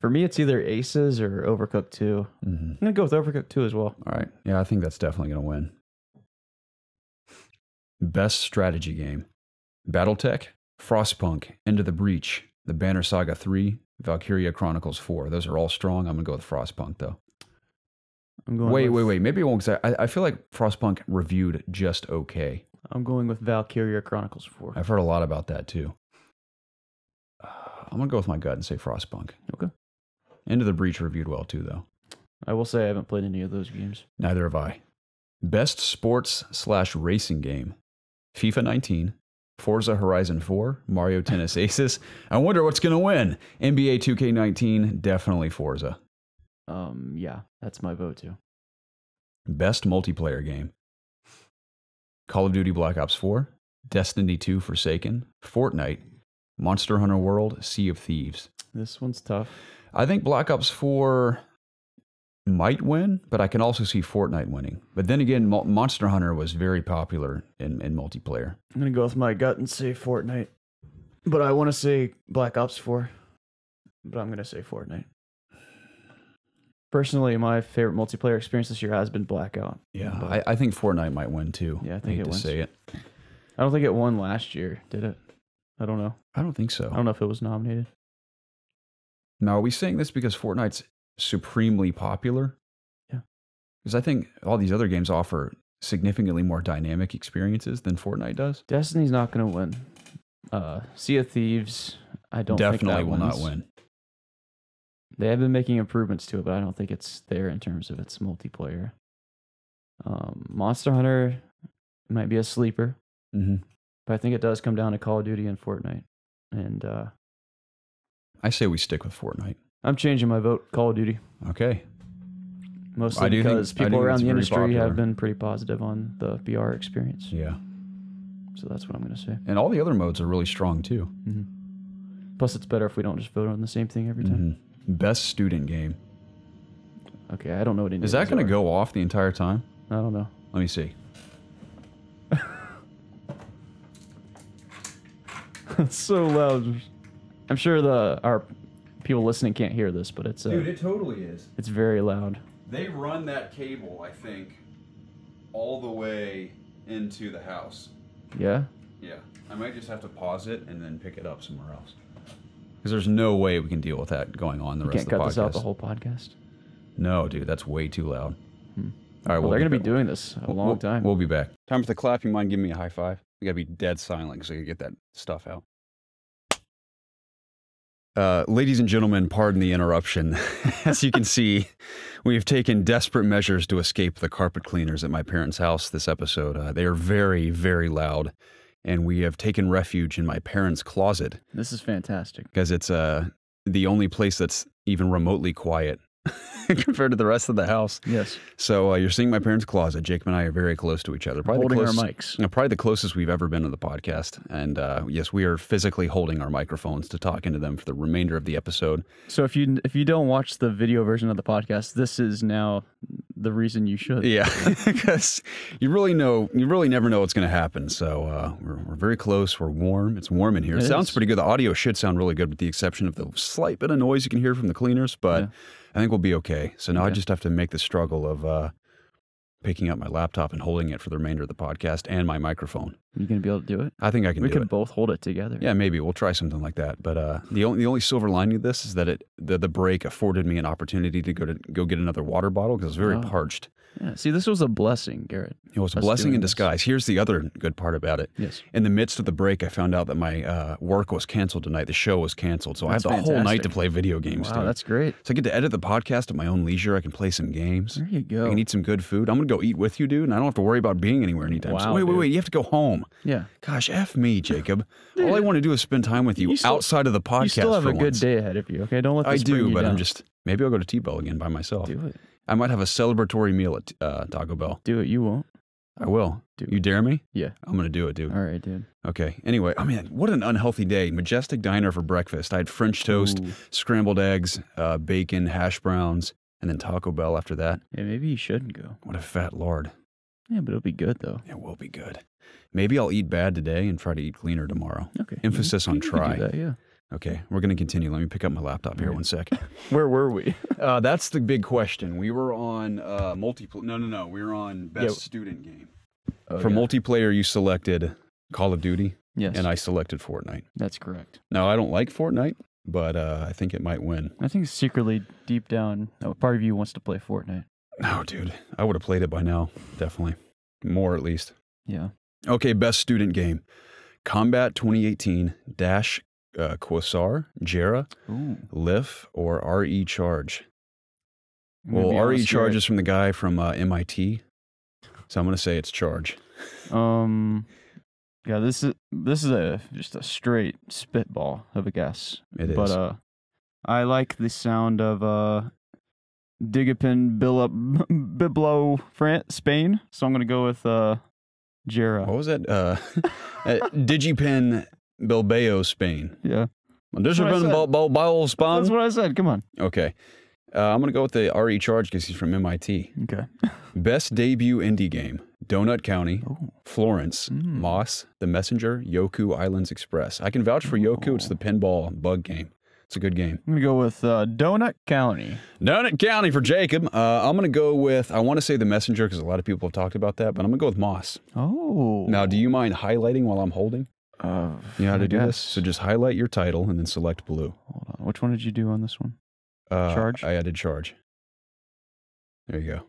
For me, it's either Aces or Overcooked 2. Mm-hmm. I'm going to go with Overcooked 2 as well. All right. Yeah, I think that's definitely going to win. Best strategy game. Battletech, Frostpunk, Into the Breach, The Banner Saga 3, Valkyria Chronicles 4. Those are all strong. I'm going to go with Frostpunk, though. I'm going wait. Maybe I won't say. I feel like Frostpunk reviewed just okay. I'm going with Valkyria Chronicles 4. I've heard a lot about that, too. I'm going to go with my gut and say Frostpunk. Okay. Into the Breach reviewed well, too, though. I will say I haven't played any of those games. Neither have I. Best sports/racing game. FIFA 19, Forza Horizon 4, Mario Tennis Aces. I wonder what's going to win. NBA 2K19, definitely Forza. Yeah, that's my vote too. Best multiplayer game. Call of Duty Black Ops 4, Destiny 2 Forsaken, Fortnite, Monster Hunter World, Sea of Thieves. This one's tough. I think Black Ops 4 might win, but I can also see Fortnite winning. But then again, Monster Hunter was very popular in multiplayer. I'm going to go with my gut and say Fortnite. But I want to say Black Ops 4. But I'm going to say Fortnite. Personally, my favorite multiplayer experience this year has been Blackout. Yeah, I think Fortnite might win too. Yeah, I think it wins. Say it. I don't think it won last year, did it? I don't know. I don't think so. I don't know if it was nominated. Now, are we saying this because Fortnite's supremely popular? Yeah. Because I think all these other games offer significantly more dynamic experiences than Fortnite does. Destiny's not going to win. Sea of Thieves, I don't think that will not win. They have been making improvements to it, but I don't think it's there in terms of its multiplayer. Monster Hunter might be a sleeper, but I think it does come down to Call of Duty and Fortnite. And I say we stick with Fortnite. I'm changing my vote. Call of Duty. Okay. Mostly because people around the industry have been pretty positive on the VR experience. Yeah. So that's what I'm going to say. And all the other modes are really strong too. Plus, it's better if we don't just vote on the same thing every time. Best student game. Okay, I don't know what it is. Is that going to go off the entire time? I don't know. Let me see. It's so loud. I'm sure our people listening can't hear this, but it's dude, it totally is. It's very loud. They run that cable, I think, all the way into the house. Yeah? Yeah. I might just have to pause it and then pick it up somewhere else. Because there's no way we can deal with that going on the rest of the podcast. Can't cut this out the whole podcast? No, dude, that's way too loud. Hmm. All right, well, they're going to be doing this a long time. We'll be back. Time for the clap. You mind giving me a high five? We got to be dead silent so you can get that stuff out. Ladies and gentlemen, pardon the interruption. As you can see, we have taken desperate measures to escape the carpet cleaners at my parents' house this episode. They are very, very loud, and we have taken refuge in my parents' closet. This is fantastic. Because it's the only place that's even remotely quiet compared to the rest of the house. Yes. So you're seeing my parents' closet. Jacob and I are very close to each other. Probably holding our mics. Probably the closest we've ever been to the podcast. And yes, we are physically holding our microphones to talk into them for the remainder of the episode. So if you don't watch the video version of the podcast, this is now the reason you should. Yeah, because you really never know what's going to happen. So we're very close. We're warm. It's warm in here. It sounds pretty good. The audio should sound really good with the exception of the slight bit of noise you can hear from the cleaners, but I think we'll be okay. So now I just have to make the struggle of picking up my laptop and holding it for the remainder of the podcast and my microphone. You going to be able to do it? I think I can do it. We can both hold it together. Yeah, maybe. We'll try something like that. But the only silver lining of this is that the break afforded me an opportunity to go get another water bottle because I was very parched. Yeah, see, this was a blessing, Garrett. It was a blessing in disguise. Here's the other good part about it. Yes. In the midst of the break, I found out that my work was canceled tonight. The show was canceled. So I have the whole night to play video games. Wow, that's great. So I get to edit the podcast at my own leisure. I can play some games. There you go. I can eat some good food. I'm going to go eat with you, dude, and I don't have to worry about being anywhere anytime soon. Wait. You have to go home. Yeah. Gosh, F me, Jacob. Dude, all I want to do is spend time with you outside of the podcast. You still have a good once. day ahead of you, okay? Don't let this I do, bring you but down. I'm just... Maybe I'll go to T-Bell again by myself. Do it. I might have a celebratory meal at Taco Bell. Do it. You won't. I will. You dare me? Yeah. I'm going to do it, dude. All right, dude. Okay. Anyway, I mean, what an unhealthy day. Majestic Diner for breakfast. I had French toast, scrambled eggs, bacon, hash browns, and then Taco Bell after that. Yeah, maybe you shouldn't go. What a fat lord. Yeah, but it'll be good, though. It will be good. Maybe I'll eat bad today and try to eat cleaner tomorrow. Okay. Emphasis on try. Do that, yeah. Okay, we're going to continue. Let me pick up my laptop here 1 sec. Where were we? That's the big question. We were on multiplayer. No. We were on best student game. For multiplayer, you selected Call of Duty. Yes. And I selected Fortnite. That's correct. Now, I don't like Fortnite, but I think it might win. I think secretly, deep down, a part of you wants to play Fortnite. No, dude. I would have played it by now. Definitely. More, at least. Yeah. Okay, best student game. Combat 2018 Dash Quasar, Jera, Lif, or RE Charge. Well, RE Charge is from the guy from MIT, so I'm going to say it's Charge. Yeah, this is just a straight spitball of a guess. It is. But I like the sound of Digipin Biblo Spain, so I'm going to go with Jera. What was that? Digipen Bilbao, Spain. Yeah. Digipen Bilbao, Spain. That's what I said. Come on. Okay. I'm going to go with the RE Charge because he's from MIT. Okay. Best debut indie game. Donut County, Florence, Moss, The Messenger, Yoku Islands Express. I can vouch for Yoku. It's the pinball bug game. It's a good game. I'm going to go with Donut County. Donut County for Jacob. I'm going to go with, I want to say The Messenger because a lot of people have talked about that, but I'm going to go with Moss. Oh. Now, do you mind highlighting while I'm holding? You know how to do this? So just highlight your title and then select blue. Hold on. Which one did you do on this one? Charge? I added Charge. There you go.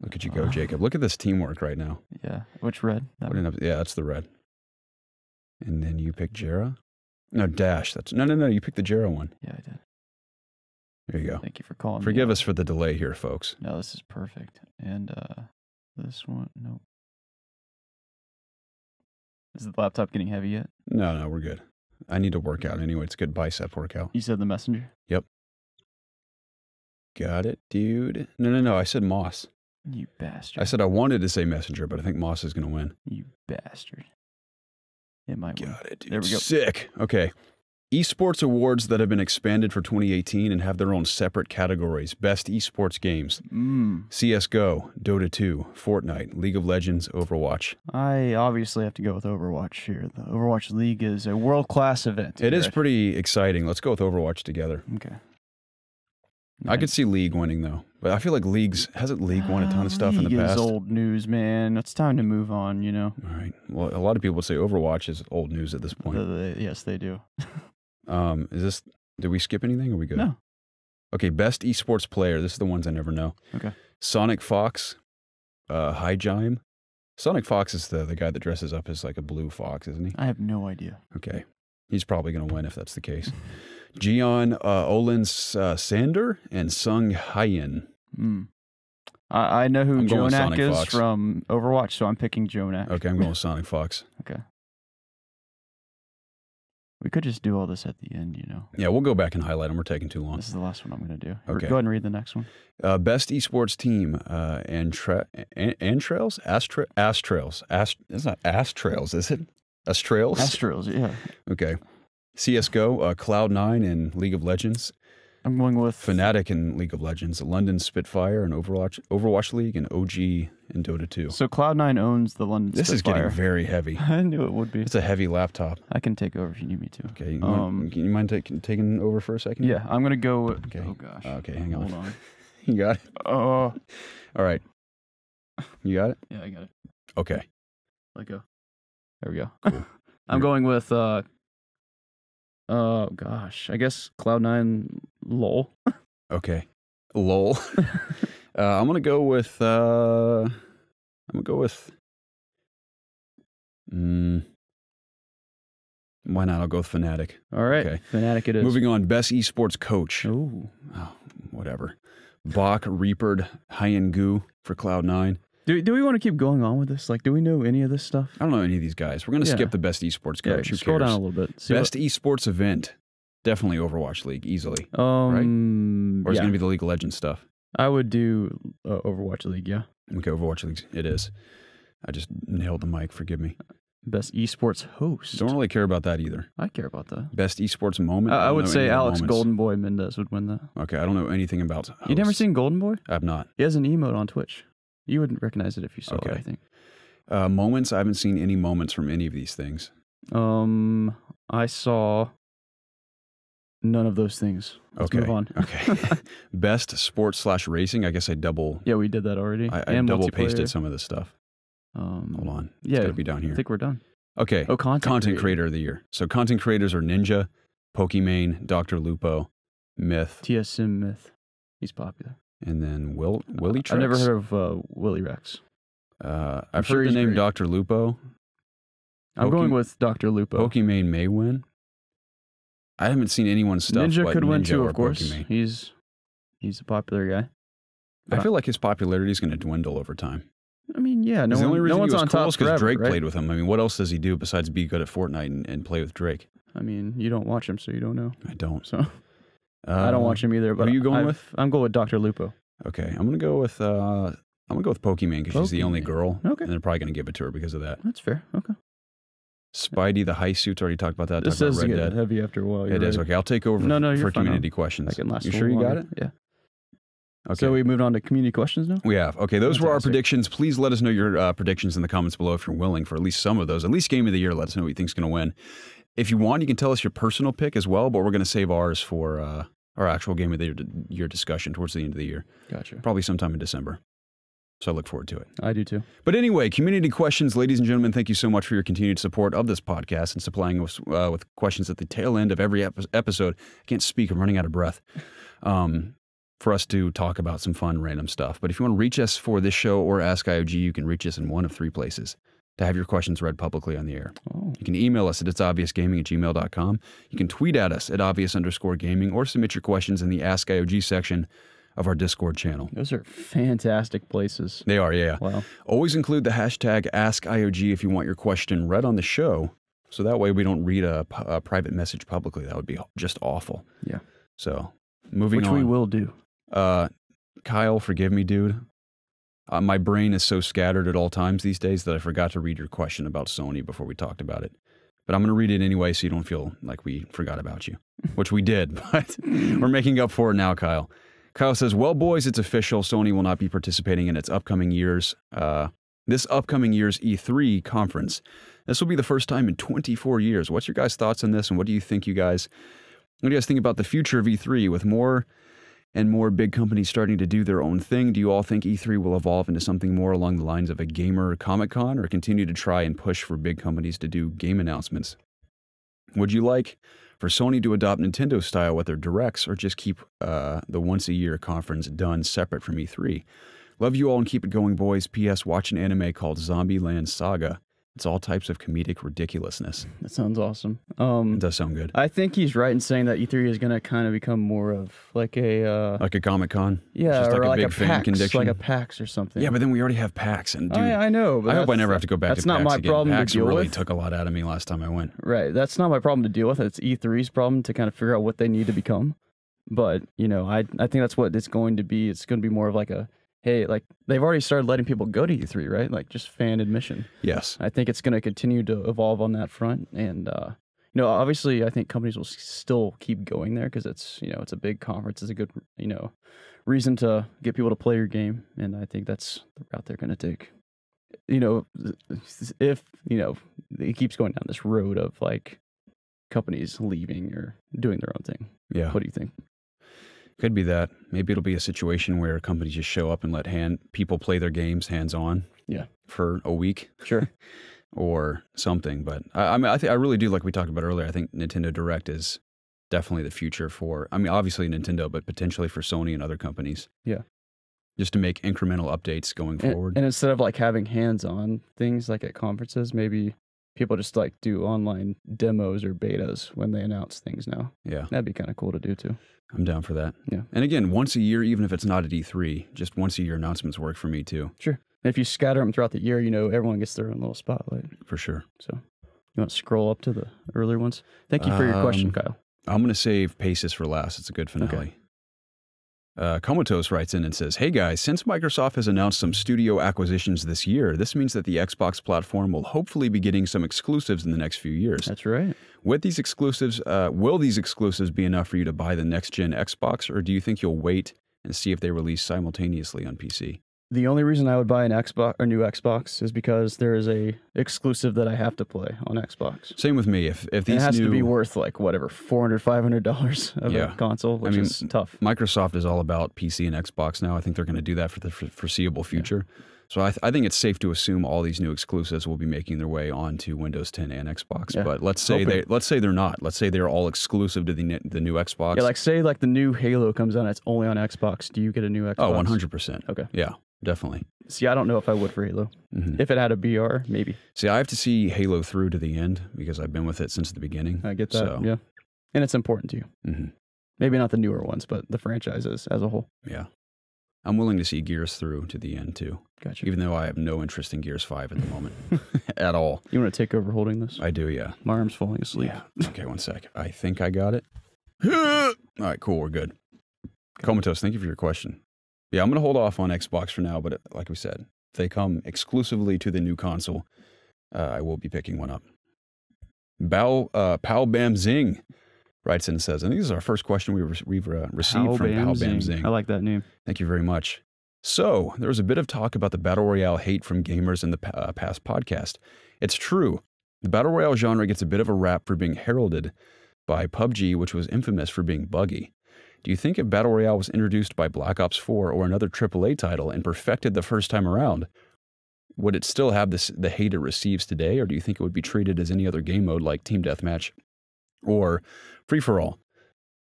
Look at you go, Jacob. Look at this teamwork right now. Yeah. Which red? Yeah, that's the red. And then you pick Jera. No, Dash. That's no. You picked the Jera one. Yeah, I did. There you go. Thank you for calling. Forgive us for the delay here, folks. No, this is perfect. And this one, nope. Is the laptop getting heavy yet? No, we're good. I need to work out anyway. It's a good bicep workout. You said The Messenger? Yep. Got it, dude. No. I said Moss. You bastard. I said I wanted to say Messenger, but I think Moss is going to win. You bastard. It might win. Got it, dude. There we go. Sick. Okay. Esports awards that have been expanded for 2018 and have their own separate categories. Best esports games. CSGO, Dota 2, Fortnite, League of Legends, Overwatch. I obviously have to go with Overwatch here. The Overwatch League is a world-class event. It is pretty exciting. Let's go with Overwatch together. Okay. I could see League winning, though. But I feel like hasn't League won a ton of stuff in the past? League is old news, man. It's time to move on, you know? All right. Well, a lot of people would say Overwatch is old news at this point. Yes, they do. Is this? Did we skip anything? Or are we good? No. Okay, best esports player. This is the ones I never know. Okay. Sonic Fox, Hyjime. Sonic Fox is the guy that dresses up as like a blue fox, isn't he? I have no idea. Okay. He's probably going to win if that's the case. Gion Olin Sander and Sung Hyen. I know who I'm going with Jonak Sonic is Fox. from Overwatch, so I'm picking Jonak. Okay, I'm going with Sonic Fox. Okay. We could just do all this at the end, you know. Yeah, we'll go back and highlight them. We're taking too long. This is the last one I'm going to do. Okay. Go ahead and read the next one. Best esports team, Antrails? Astrails. It's not Astrails, is it? Astrails? Astrals, yeah. Okay. CSGO, Cloud9 and League of Legends. I'm going with Fnatic in League of Legends, London Spitfire and Overwatch League, and OG in Dota 2. So Cloud9 owns the London This is Spitfire. getting very heavy. I knew it would be. It's a heavy laptop. I can take over if you need me to. Okay. You mind taking over for a second? Yeah, I'm going to go with... Okay. Oh, gosh. Okay, hang on. Hold on. You got it? Oh. All right. You got it? Yeah, I got it. Okay. Let go. There we go. Cool. I'm going with... Oh, gosh. I guess Cloud9 LOL. Okay. Lol. I'm gonna go with. Why not? I'll go with Fnatic. All right. Okay. Fnatic it is. Moving on. Best esports coach. Ooh. Oh, whatever. Bach, Reapered, Hyengu for Cloud9. Do we want to keep going on with this? Like, do we know any of this stuff? I don't know any of these guys. We're gonna skip the best esports coach. Who scroll cares? down a little bit. See Best esports event. Definitely Overwatch League, easily. right? Or is it gonna be the League of Legends stuff? I would do Overwatch League, yeah. Okay, Overwatch League. It is. I just nailed the mic. Forgive me. Best esports host. Don't really care about that either. I care about that. Best esports moment. I would say Alex moments. Golden Boy Mendez would win that. Okay, I don't know anything about hosts. You never seen Golden Boy? I've not. He has an emote on Twitch. You wouldn't recognize it if you saw it, I think. Moments. I haven't seen any moments from any of these things. I saw none of those things. Let's move on. Okay. Best sports / racing. I guess I double. Yeah, we did that already. I double pasted some of this stuff. Hold on. Yeah, it's gotta be down here. I think we're done. Okay. Oh, content creator of the year. So content creators are Ninja, Pokimane, Dr. Lupo, Myth, TSM Myth. He's popular. and then Willie Trex. I've never heard of Willie Rex. I've sure heard the he's name great. Dr. Lupo. I'm going with Dr. Lupo. Pokimane may win. I haven't seen anyone's stuff. Ninja but could win Ninja too, or of course. Pokimane. He's a popular guy. I feel like his popularity is going to dwindle over time. I mean, yeah, The only reason one's he was on cool top is because forever, Drake right? played with him. I mean, what else does he do besides be good at Fortnite and play with Drake? I mean, you don't watch him, so you don't know. I don't. So I don't watch him either. But who are you going with? I'm going with Dr. Lupo. Okay, I'm gonna go with Pokimane because she's the only girl. Okay. And they're probably gonna give it to her because of that. That's fair. Okay. Spidey the high suits. Already talked about that. This Talked is about Red get Dead. heavy after a while. It is. Okay, I'll take over No, for you're fine. community questions. I can last You a sure you little got it? longer. Yeah. Okay. So we moved on to community questions now? We have. Okay, those were our Fantastic. predictions. Please let us know your predictions in the comments below if you're willing for at least some of those. At least game of the year, let us know what you think's going to win. If you want, you can tell us your personal pick as well, but we're going to save ours for our actual game of the year discussion towards the end of the year. Gotcha. Probably sometime in December. So I look forward to it. I do too. But anyway, community questions, ladies and gentlemen, thank you so much for your continued support of this podcast and supplying us with questions at the tail end of every episode. I can't speak, I'm running out of breath. For us to talk about some fun, random stuff. But if you want to reach us for this show or Ask IOG, you can reach us in one of three places to have your questions read publicly on the air. Oh. You can email us at ItsObviousGaming@gmail.com. You can tweet at us at @obvious_gaming or submit your questions in the Ask IOG section of our Discord channel. Those are fantastic places. They are, yeah. Wow. Always include the hashtag AskIOG if you want your question read on the show. So that way we don't read a private message publicly. That would be just awful. Yeah. So moving Which on. we will do. Kyle, forgive me, dude. My brain is so scattered at all times these days that I forgot to read your question about Sony before we talked about it. But I'm going to read it anyway so you don't feel like we forgot about you, which we did, but we're making up for it now, Kyle. Kyle says, well, boys, it's official. Sony will not be participating in its upcoming year's, this upcoming year's E3 conference. This will be the first time in 24 years. What's your guys' thoughts on this? And what do you think what do you guys think about the future of E3 with more and more big companies starting to do their own thing? Do you all think E3 will evolve into something more along the lines of a gamer Comic-Con or continue to try and push for big companies to do game announcements? Would you like for Sony to adopt Nintendo style with their directs, or just keep the once-a-year conference done separate from E3? Love you all and keep it going, boys. P.S. Watch an anime called Zombieland Saga. It's all types of comedic ridiculousness. That sounds awesome. It does sound good. I think he's right in saying that E3 is going to kind of become more of like a... like a Comic-Con? Yeah, just or like a big fan PAX, condition? like a PAX or something. Yeah, but then we already have PAX. And dude, I know. But I hope I never have to go back to PAX again. That's not my problem PAX to deal really with. took a lot out of me last time I went. Right. That's not my problem to deal with. It's E3's problem to kind of figure out what they need to become. But, you know, I think that's what it's going to be. It's going to be more of like a... Hey, like, they've already started letting people go to E3, right? Like, just fan admission. Yes. I think it's going to continue to evolve on that front. And, you know, obviously, I think companies will still keep going there because it's, you know, it's a big conference. It's a good, you know, reason to get people to play your game. And I think that's the route they're going to take. You know, if, you know, it keeps going down this road of, like, companies leaving or doing their own thing. Yeah. What do you think? Could be that. Maybe it'll be a situation where companies just show up and let people play their games hands-on. Yeah. For a week. Sure. Or something. But I mean, I really do, like we talked about earlier, I think Nintendo Direct is definitely the future for, I mean, obviously Nintendo, but potentially for Sony and other companies. Yeah. Just to make incremental updates going forward. And instead of like having hands-on things like at conferences, maybe people just like do online demos or betas when they announce things now. Yeah. That'd be kind of cool to do too. I'm down for that. Yeah. And again, once a year, even if it's not at E3, just once a year announcements work for me too. Sure. And if you scatter them throughout the year, you know, everyone gets their own little spotlight. For sure. So you want to scroll up to the earlier ones? Thank you for your question, Kyle. I'm going to save Paces for last. It's a good finale. Okay. Comatose writes in and says, "Hey guys, since Microsoft has announced some studio acquisitions this year, this means that the Xbox platform will hopefully be getting some exclusives in the next few years. That's right. With these exclusives, will these exclusives be enough for you to buy the next-gen Xbox, or do you think you'll wait and see if they release simultaneously on PC?" The only reason I would buy an Xbox or new Xbox is because there is a exclusive that I have to play on Xbox. Same with me. If these it has new, to be worth like whatever $400, $500 of a console, which is tough. Microsoft is all about PC and Xbox now. I think they're going to do that for the foreseeable future. Yeah. So I think it's safe to assume all these new exclusives will be making their way onto Windows 10 and Xbox. Yeah. But let's say they're not. Let's say they're all exclusive to the new Xbox. Yeah, like say like the new Halo comes out and it's only on Xbox. Do you get a new Xbox? Oh, 100%. Okay. Yeah, definitely. See, I don't know if I would for Halo. Mm-hmm. If it had a BR, maybe. See, I have to see Halo through to the end because I've been with it since the beginning. I get that. So. Yeah, and it's important to you. Mm-hmm. Maybe not the newer ones, but the franchises as a whole. Yeah. I'm willing to see Gears through to the end, too. Gotcha. Even though I have no interest in Gears 5 at the moment. At all. You want to take over holding this? I do, yeah. My arm's falling asleep. Yeah. Okay, one sec. I think I got it. All right, cool. We're good. Comatose, thank you for your question. Yeah, I'm going to hold off on Xbox for now, but like we said, if they come exclusively to the new console, I will be picking one up. Pal Bam Zing writes in and says, and this is our first question we've received from Pal Bam Zing. I like that name. Thank you very much. So, there was a bit of talk about the Battle Royale hate from gamers in the past podcast. It's true. The Battle Royale genre gets a bit of a rap for being heralded by PUBG, which was infamous for being buggy. Do you think if Battle Royale was introduced by Black Ops 4 or another AAA title and perfected the first time around, would it still have the hate it receives today, or do you think it would be treated as any other game mode like Team Deathmatch or Free-for-All?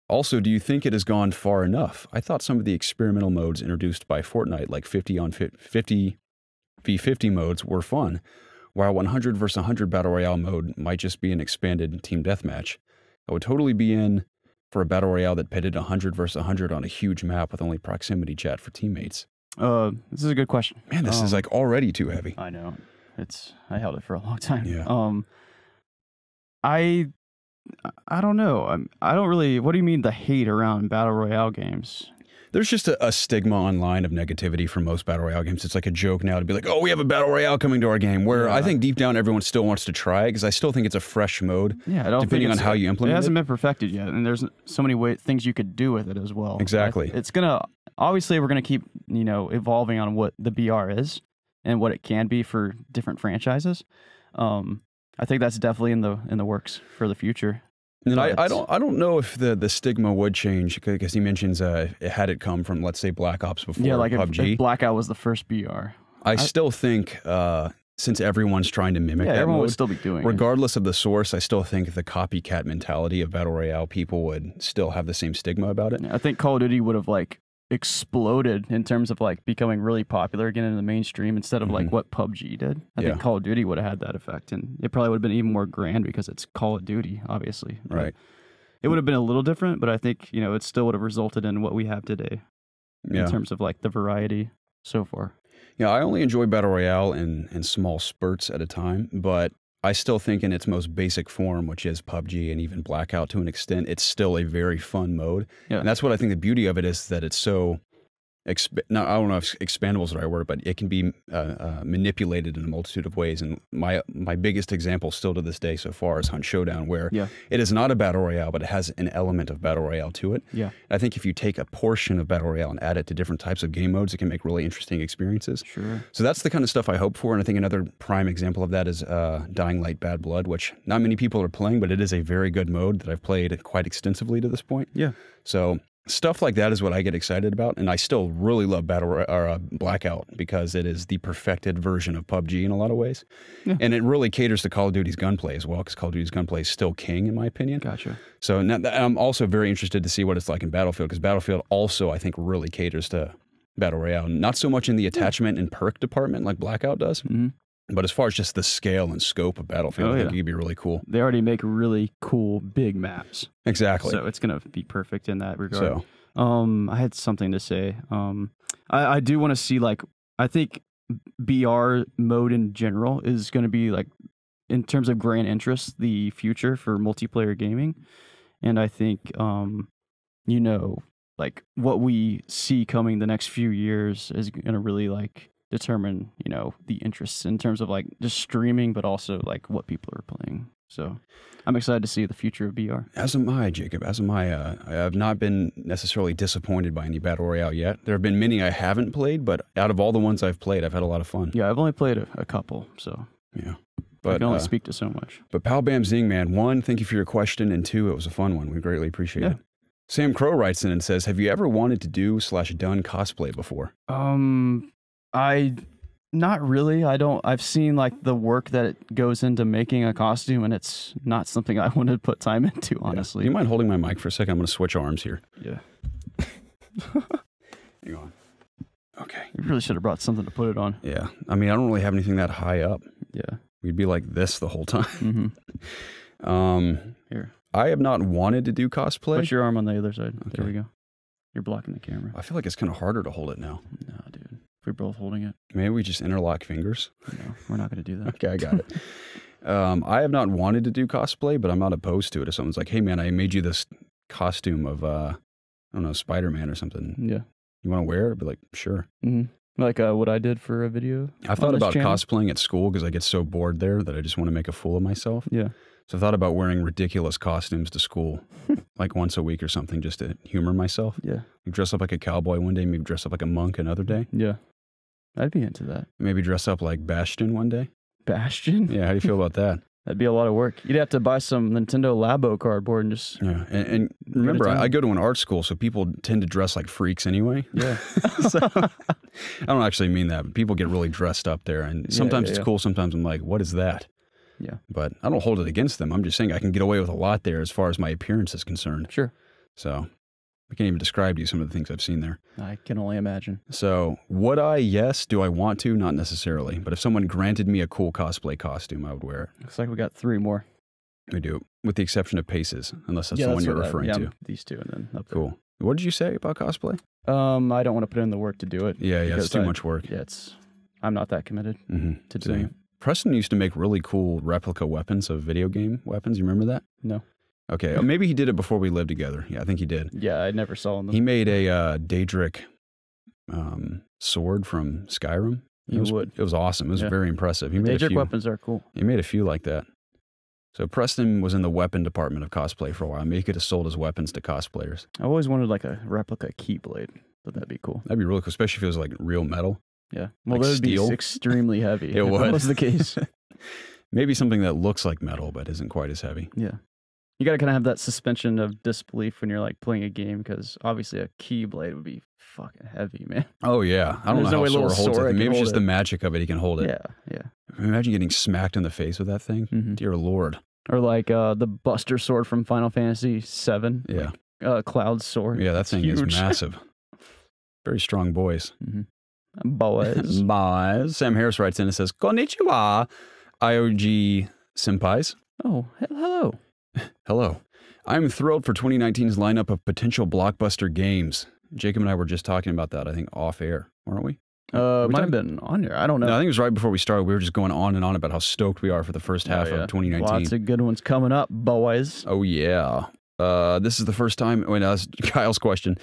Also, do you think it has gone far enough? I thought some of the experimental modes introduced by Fortnite, like 50 v 50 modes, were fun, while 100 vs 100 Battle Royale mode might just be an expanded Team Deathmatch. I would totally be in for a Battle Royale that pitted 100 vs 100 on a huge map with only proximity chat for teammates. This is a good question. Man, this is like already too heavy. I know. I held it for a long time. Yeah. I don't know. I don't really. What do you mean the hate around Battle Royale games? There's just a stigma online of negativity for most Battle Royale games. It's like a joke now to be like, oh, we have a Battle Royale coming to our game, where I think deep down everyone still wants to try it because I still think it's a fresh mode. Yeah, I don't depending on how you implement it. It hasn't been perfected yet, and there's so many things you could do with it as well. Exactly. It's gonna obviously we're gonna keep evolving on what the BR is and what it can be for different franchises. I think that's definitely in the works for the future. And I don't know if the stigma would change because he mentions had it come from, let's say, Black Ops before PUBG. If Blackout was the first BR. I still think since everyone's trying to mimic Yeah, that everyone mode, would still be doing it. regardless of the source, I still think the copycat mentality of Battle Royale people would still have the same stigma about it. Yeah, I think Call of Duty would have like exploded in terms of like becoming really popular again in the mainstream instead of like what PUBG did. I think Call of Duty would have had that effect, and it probably would have been even more grand because it's Call of Duty, obviously. But Right. it would have been a little different, but I think, you know, it still would have resulted in what we have today in terms of like the variety so far. Yeah, I only enjoy Battle Royale in small spurts at a time, but I still think in its most basic form, which is PUBG and even Blackout to an extent, it's still a very fun mode. Yeah. And that's what I think the beauty of it is, that it's so, I don't know if expandable is the right word, but it can be manipulated in a multitude of ways. And my biggest example still to this day so far is Hunt Showdown, where it is not a Battle Royale, but it has an element of Battle Royale to it. Yeah. I think if you take a portion of Battle Royale and add it to different types of game modes, it can make really interesting experiences. Sure. So that's the kind of stuff I hope for. And I think another prime example of that is Dying Light Bad Blood, which not many people are playing, but it is a very good mode that I've played quite extensively to this point. Yeah. So stuff like that is what I get excited about, and I still really love Blackout because it is the perfected version of PUBG in a lot of ways, and it really caters to Call of Duty's gunplay as well, because Call of Duty's gunplay is still king in my opinion. Gotcha. So now, I'm also very interested to see what it's like in Battlefield, because Battlefield also I think really caters to Battle Royale, not so much in the attachment and perk department like Blackout does. But as far as just the scale and scope of Battlefield, I think it could be really cool. They already make really cool big maps. Exactly. So it's going to be perfect in that regard. So, I had something to say. I do want to see, like, I think BR mode in general is going to be, like, in terms of grand interest, the future for multiplayer gaming. And I think, you know, like, what we see coming the next few years is going to really, like, determine, you know, the interests in terms of like just streaming, but also like what people are playing. So I'm excited to see the future of BR. As am I, Jacob. As am I. I have not been necessarily disappointed by any Battle Royale yet. There have been many I haven't played, but out of all the ones I've played, I've had a lot of fun. Yeah, I've only played a couple, so yeah. But I can only speak to so much. But Pal Bam Zing, man, one, thank you for your question, and two, it was a fun one. We greatly appreciate it. Sam Crow writes in and says, have you ever wanted to do / done cosplay before? Not really. I've seen like the work that it goes into making a costume, and it's not something I want to put time into, honestly. Do you mind holding my mic for a second? I'm going to switch arms here. Yeah. Hang on. Okay. You really should have brought something to put it on. Yeah. I mean, I don't really have anything that high up. Yeah. We'd be like this the whole time. Here. I have not wanted to do cosplay. Put your arm on the other side. Okay. There we go. You're blocking the camera. I feel like it's kind of harder to hold it now. No, dude. If we're both holding it. Maybe we just interlock fingers. No, we're not going to do that. Okay, I got it. I have not wanted to do cosplay, but I'm not opposed to it. If someone's like, hey, man, I made you this costume of, I don't know, Spider-Man or something. Yeah. You want to wear it? I'd be like, sure. Like what I did for a video. I thought about cosplaying at school because I get so bored there that I just want to make a fool of myself. Yeah. So I thought about wearing ridiculous costumes to school, like once a week or something, just to humor myself. Yeah. Maybe dress up like a cowboy one day, maybe dress up like a monk another day. Yeah. I'd be into that. Maybe dress up like Bastion one day. Bastion? Yeah, how do you feel about that? That'd be a lot of work. You'd have to buy some Nintendo Labo cardboard and just... Yeah, and remember, I go to an art school, so people tend to dress like freaks anyway. Yeah. So, I don't actually mean that, but people get really dressed up there, and sometimes it's cool, sometimes I'm like, what is that? Yeah. But I don't hold it against them. I'm just saying I can get away with a lot there as far as my appearance is concerned. Sure. So I can't even describe to you some of the things I've seen there. I can only imagine. So would I? Yes. Do I want to? Not necessarily. But if someone granted me a cool cosplay costume, I would wear it. Looks like we got 3 more. We do, with the exception of Paces, unless that's the one you're referring to. These 2 and then up there. Cool. What did you say about cosplay? I don't want to put in the work to do it. Yeah, it's too much work. Yeah, I'm not that committed to doing it. Preston used to make really cool replica weapons of video game weapons. You remember that? No. Okay. Maybe he did it before we lived together. Yeah, I think he did. Yeah, I never saw them. He made a Daedric sword from Skyrim. It was awesome. It was very impressive. Daedric weapons are cool. He made a few like that. So Preston was in the weapon department of cosplay for a while. Maybe he could have sold his weapons to cosplayers. I always wanted like a replica Keyblade, but that'd be cool. That'd be really cool, especially if it was like real metal. Yeah. Well, like that would steel. be extremely heavy. It would. That was the case. Maybe something that looks like metal but isn't quite as heavy. Yeah. You got to kind of have that suspension of disbelief when you're like playing a game, because obviously a Keyblade would be fucking heavy, man. Oh, yeah. I don't know how Sora holds it. Maybe it's just the magic of it. He can hold it. Yeah. Imagine getting smacked in the face with that thing. Mhm. Dear Lord. Or like the Buster Sword from Final Fantasy VII. Yeah. Like, Cloud Sword. Yeah, that It's thing huge. is massive. Very strong boys. Boys. Bye. Sam Harris writes in and says, Konnichiwa, IOG senpais. Oh, hello. Hello. I'm thrilled for 2019's lineup of potential blockbuster games. Jacob and I were just talking about that, I think, off air, weren't we? Might have been on here. I don't know. No, I think it was right before we started. We were just going on and on about how stoked we are for the first half of 2019. Lots of good ones coming up, boys. Oh, yeah. This is the first time, that's Kyle's question.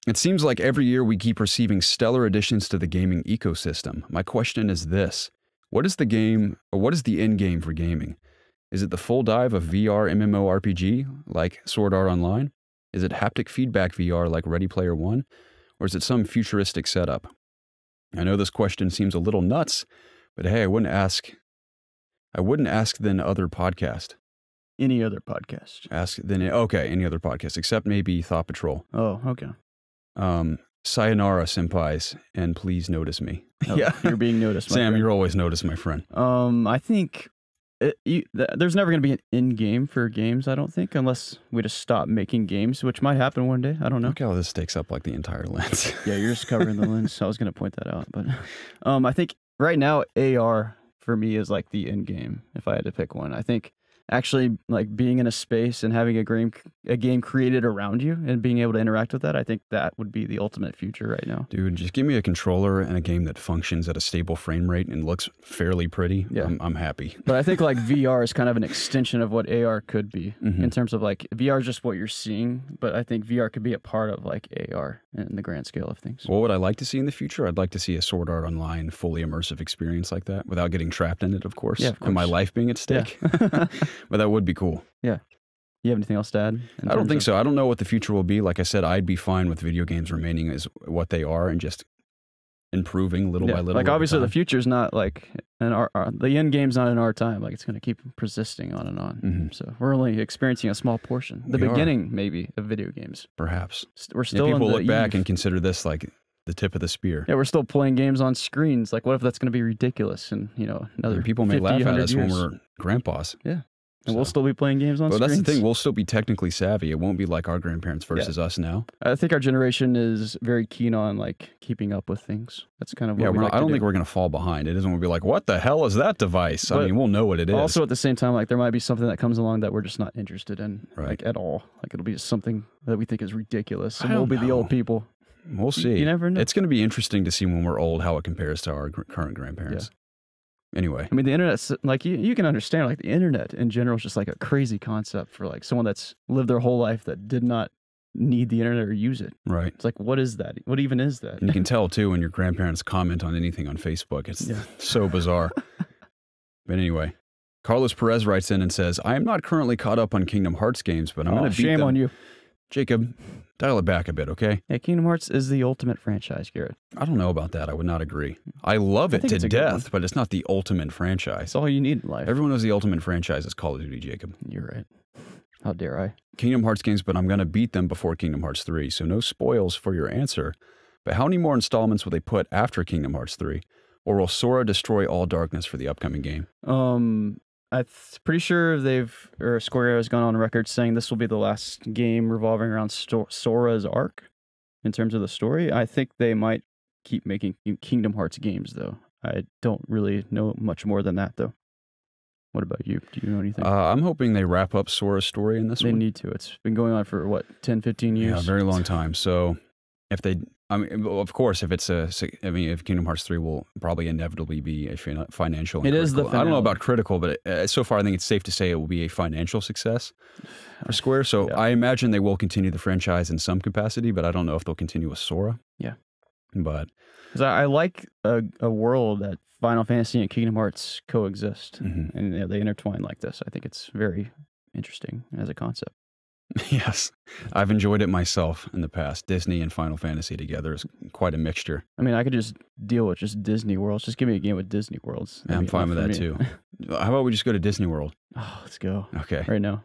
It seems like every year we keep receiving stellar additions to the gaming ecosystem. My question is this. What is the end game for gaming? Is it the full dive of VR MMORPG like Sword Art Online? Is it haptic feedback VR like Ready Player One? Or is it some futuristic setup? I know this question seems a little nuts, but hey, I wouldn't ask then other podcast. Any other podcast? Any other podcast, except maybe Thought Patrol. Oh, okay. Sayonara, senpais, and please notice me. Oh, yeah, you're being noticed, my Sam, friend. you're always noticed, my friend. I think there's never going to be an end game for games, I don't think, unless we just stop making games, which might happen one day. I don't know. Look how this takes up like the entire lens. Yeah, you're just covering the lens. I was going to point that out, but I think right now AR for me is like the end game. If I had to pick one, I think actually like being in a space and having a game created around you and being able to interact with that, I think that would be the ultimate future right now. Dude, just give me a controller and a game that functions at a stable frame rate and looks fairly pretty. Yeah. I'm happy. But I think like VR is kind of an extension of what AR could be in terms of like VR is just what you're seeing, but I think VR could be a part of like AR in the grand scale of things. What would I like to see in the future? I'd like to see a Sword Art Online fully immersive experience like that without getting trapped in it, of course. Yeah, of course. And my life being at stake. Yeah. But that would be cool. Yeah. You have anything else to add? I don't think so. I don't know what the future will be. Like I said, I'd be fine with video games remaining as what they are and just improving little by little. Like obviously the future's not like the end game's not in our time. Like it's going to keep persisting on and on. So we're only experiencing a small portion. The beginning maybe of video games. Perhaps. We're still people in the look back and consider this like the tip of the spear. Yeah, we're still playing games on screens. Like what if that's going to be ridiculous and another people may 50, laugh at 100 us years. when we're grandpas. Yeah. And we'll still be playing games on screens. But that's the thing. We'll still be technically savvy. It won't be like our grandparents versus us now. I think our generation is very keen on like keeping up with things. That's kind of what we like I don't to think do. we're going to fall behind. It isn't going to be like, what the hell is that device? But I mean, we'll know what it is. Also, at the same time, like there might be something that comes along that we're just not interested in, Right. like at all. Like it'll be just something that we think is ridiculous, and I we'll don't be the old people. We'll see. You never know. It's going to be interesting to see when we're old how it compares to our current grandparents. Anyway. I mean, the internet's like you can understand like the internet in general is just like a crazy concept for like someone that's lived their whole life that did not need the internet or use it. Right. It's like, what is that? What even is that? And you can tell too when your grandparents comment on anything on Facebook. It's so bizarre. But anyway, Carlos Perez writes in and says, I am not currently caught up on Kingdom Hearts games, but I'm going to beat shame them. on you. Jacob, dial it back a bit, okay? Yeah, Kingdom Hearts is the ultimate franchise, Garrett. I don't know about that. I would not agree. I love it think to it's a good one. death, but it's not the ultimate franchise. It's all you need in life. Everyone knows the ultimate franchise is Call of Duty, Jacob. You're right. How dare I? Kingdom Hearts games, but I'm going to beat them before Kingdom Hearts 3, so no spoils for your answer. But how many more installments will they put after Kingdom Hearts 3? Or will Sora destroy all darkness for the upcoming game? I'm pretty sure Square has gone on record saying this will be the last game revolving around Sora's arc in terms of the story. I think they might keep making Kingdom Hearts games, though. I don't really know much more than that, though. What about you? Do you know anything? I'm hoping they wrap up Sora's story in this one. They need to. It's been going on for, what, 10, 15 years? Yeah, a very long time. So if they... I mean, of course, if Kingdom Hearts 3 will probably inevitably be a financial and It is the critical. I don't know finale. about critical, but so far I think it's safe to say it will be a financial success for Square. So I imagine they will continue the franchise in some capacity, but I don't know if they'll continue with Sora. Yeah. But... Because I like a world that Final Fantasy and Kingdom Hearts coexist, and they intertwine like this. I think it's very interesting as a concept. Yes, I've enjoyed it myself in the past. Disney and Final Fantasy together is quite a mixture. I mean, I could just deal with just Disney Worlds. Just give me a game with Disney Worlds. Yeah, I'm fine with that too. How about we just go to Disney World? Oh, let's go. Okay. Right now.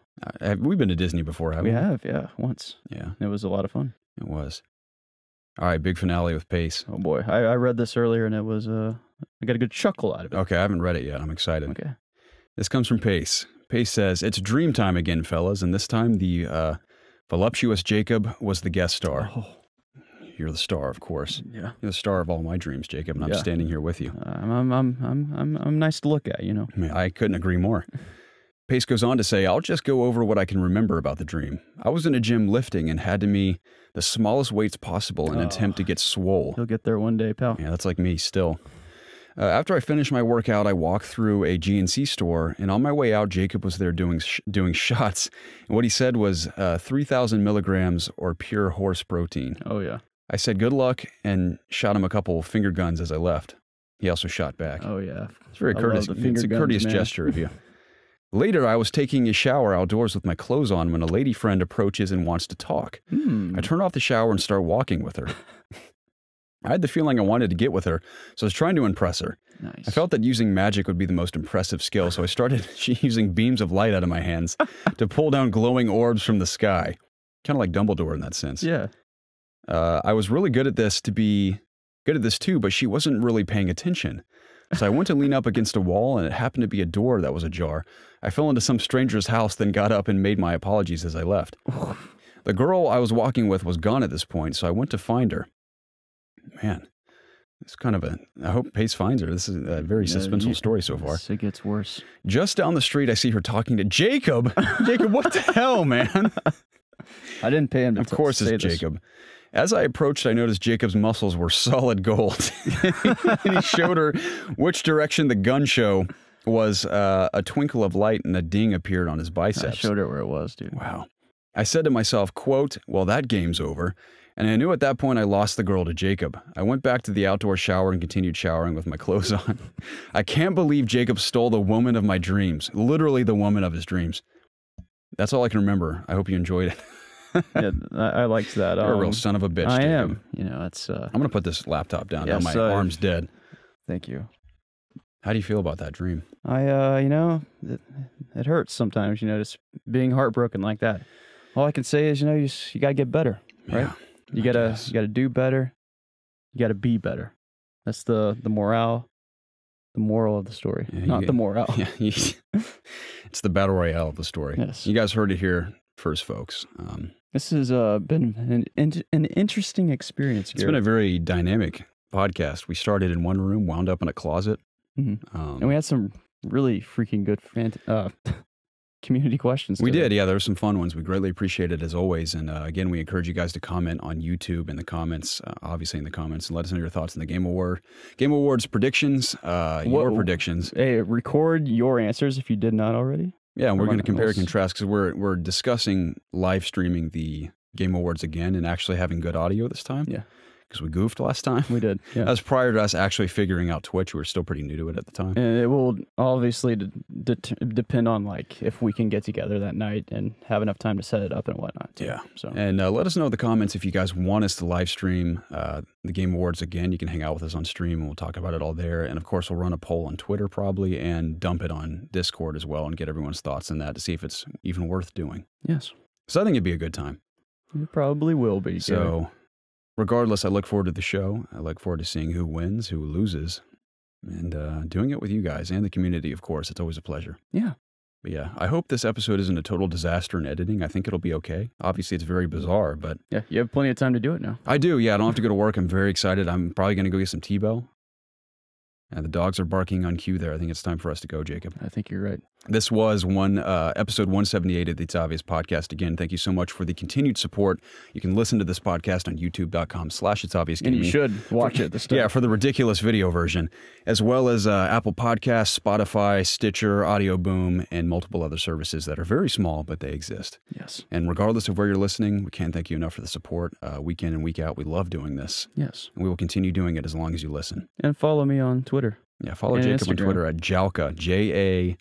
We've been to Disney before, haven't we? We have, yeah, once. Yeah. It was a lot of fun. It was. All right, big finale with pace. Oh boy, I read this earlier and it was I got a good chuckle out of it. Okay, I haven't read it yet. I'm excited. Okay. This comes from Pace. Pace says, it's dream time again, fellas, and this time the voluptuous Jacob was the guest star. Oh. You're the star, of course. Yeah. You're the star of all my dreams, Jacob, and I'm standing here with you. I'm nice to look at, you know. I mean, I couldn't agree more. Pace goes on to say, I'll just go over what I can remember about the dream. I was in a gym lifting and had to me the smallest weights possible in an attempt to get swole. He'll get there one day, pal. Yeah, that's like me still. After I finished my workout, I walked through a GNC store, and on my way out, Jacob was there doing shots. And what he said was 3,000 milligrams or pure horse protein. Oh, yeah. I said good luck and shot him a couple finger guns as I left. He also shot back. Oh, yeah. It's very courteous. It's a courteous gesture of you. Later, I was taking a shower outdoors with my clothes on when a lady friend approaches and wants to talk. I turn off the shower and start walking with her. I had the feeling I wanted to get with her, so I was trying to impress her. Nice. I felt that using magic would be the most impressive skill, so I started using beams of light out of my hands to pull down glowing orbs from the sky. Kind of like Dumbledore in that sense. Yeah. I was really good at this too, but she wasn't really paying attention. So I went to lean up against a wall, and it happened to be a door that was ajar. I fell into some stranger's house, then got up and made my apologies as I left. The girl I was walking with was gone at this point, so I went to find her. Man, it's kind of I hope Pace finds her. This is a very suspenseful story so far. It gets worse. Just down the street, I see her talking to Jacob. Jacob, what the hell, man? I didn't pay him to Of course it's Jacob. As I approached, I noticed Jacob's muscles were solid gold. And he showed her which direction the gun show was. A twinkle of light and a ding appeared on his biceps. I showed her where it was, dude. Wow. I said to myself, quote, well, that game's over. And I knew at that point I lost the girl to Jacob. I went back to the outdoor shower and continued showering with my clothes on. I can't believe Jacob stole the woman of my dreams. Literally the woman of his dreams. That's all I can remember. I hope you enjoyed it. Yeah, I liked that. You're a real son of a bitch, I Jacob. am. You know, it's... I'm going to put this laptop down. Yes, now my arm's dead. Thank you. How do you feel about that dream? You know, it hurts sometimes, you know, just being heartbroken like that. All I can say is, you know, you got to get better, right? Yeah, you got to do better. You got to be better. That's the moral of the story, not the morale. Yeah, it's the battle royale of the story. Yes. You guys heard it here first, folks. This has been an interesting experience. It's been a very dynamic podcast. We started in one room, wound up in a closet. And we had some really freaking good community questions. We did, yeah. There were some fun ones. We greatly appreciate it as always. And again, we encourage you guys to comment on YouTube in the comments, obviously in the comments, and let us know your thoughts on the Game Awards predictions, your predictions. Hey, record your answers if you did not already. Yeah, and we're going to compare and contrast because we're discussing live streaming the Game Awards again and actually having good audio this time. Yeah. Because we goofed last time. We did. Yeah. That was prior to us actually figuring out Twitch. We were still pretty new to it at the time. And it will obviously depend on like if we can get together that night and have enough time to set it up and whatnot. Too. Yeah. So and let us know in the comments if you guys want us to live stream the Game Awards again. You can hang out with us on stream and we'll talk about it all there. And of course, we'll run a poll on Twitter probably and dump it on Discord as well and get everyone's thoughts on that to see if it's even worth doing. Yes. So I think it'd be a good time. It probably will be. So regardless, I look forward to the show. I look forward to seeing who wins, who loses, and doing it with you guys and the community, of course. It's always a pleasure. Yeah. But yeah, I hope this episode isn't a total disaster in editing. I think it'll be okay. Obviously, it's very bizarre, but... Yeah, you have plenty of time to do it now. I do, yeah. I don't have to go to work. I'm very excited. I'm probably going to go get some T-Bell. And the dogs are barking on cue there. I think it's time for us to go, Jacob. I think you're right. This was episode 178 of the It's Obvious podcast. Again, thank you so much for the continued support. You can listen to this podcast on youtube.com/ItsObviousGaming. And you should watch it this time. Yeah, for the ridiculous video version, as well as Apple Podcasts, Spotify, Stitcher, Audio Boom, and multiple other services that are very small, but they exist. Yes. And regardless of where you're listening, we can't thank you enough for the support. Week in and week out, we love doing this. Yes. And we will continue doing it as long as you listen. And follow me on Twitter. Yeah, follow Jacob on Twitter at Jalka, Jakla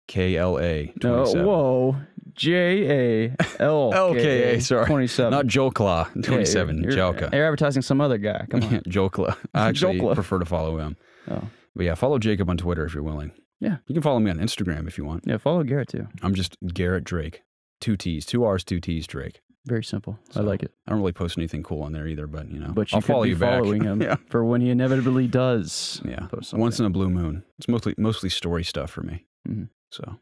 27. Whoa. LKA, sorry. 27. Not Jolkla, 27, Jalka. You're advertising some other guy. Come on. Jolkla. I actually prefer to follow him. Oh. But yeah, follow Jacob on Twitter if you're willing. Yeah. You can follow me on Instagram if you want. Yeah, follow Garrett too. I'm just Garrett Drake. 2 T's, 2 R's, 2 T's, Drake. Very simple. So, I like it. I don't really post anything cool on there either, but you know, But you I'll could follow be you back. following him Yeah. for when he inevitably does. Yeah, Post once in a blue moon. It's mostly story stuff for me. Mm-hmm. So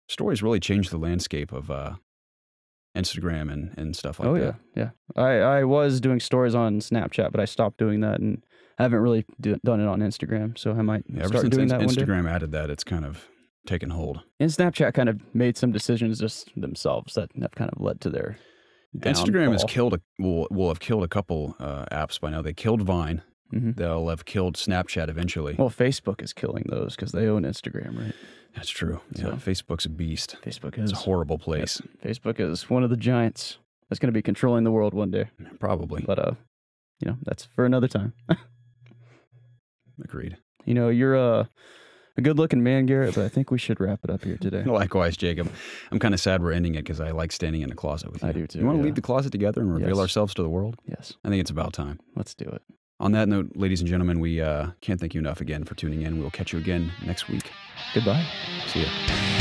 stories really changed the landscape of Instagram and stuff like that. Yeah. I was doing stories on Snapchat, but I stopped doing that and haven't really done it on Instagram. So I might Ever start since doing that one day. Instagram added that, it's kind of taken hold. And Snapchat kind of made some decisions just themselves that have kind of led to their Instagram has downfall. killed will have killed a couple apps by now. They killed Vine. Mm-hmm. They'll have killed Snapchat eventually. Well, Facebook is killing those because they own Instagram, right? That's true. Yeah, So- Facebook's a beast. Facebook It's is a horrible place. Facebook is one of the giants that's going to be controlling the world one day. Probably. But that's for another time. Agreed. You know, you're a good-looking man, Garrett, but I think we should wrap it up here today. Likewise, Jacob. I'm kind of sad we're ending it because I like standing in the closet with you. I do too, You want to yeah. leave the closet together and reveal Yes. ourselves to the world? Yes, I think it's about time. let's do it. On that note, ladies and gentlemen, we can't thank you enough again for tuning in. We'll catch you again next week. Goodbye. See ya.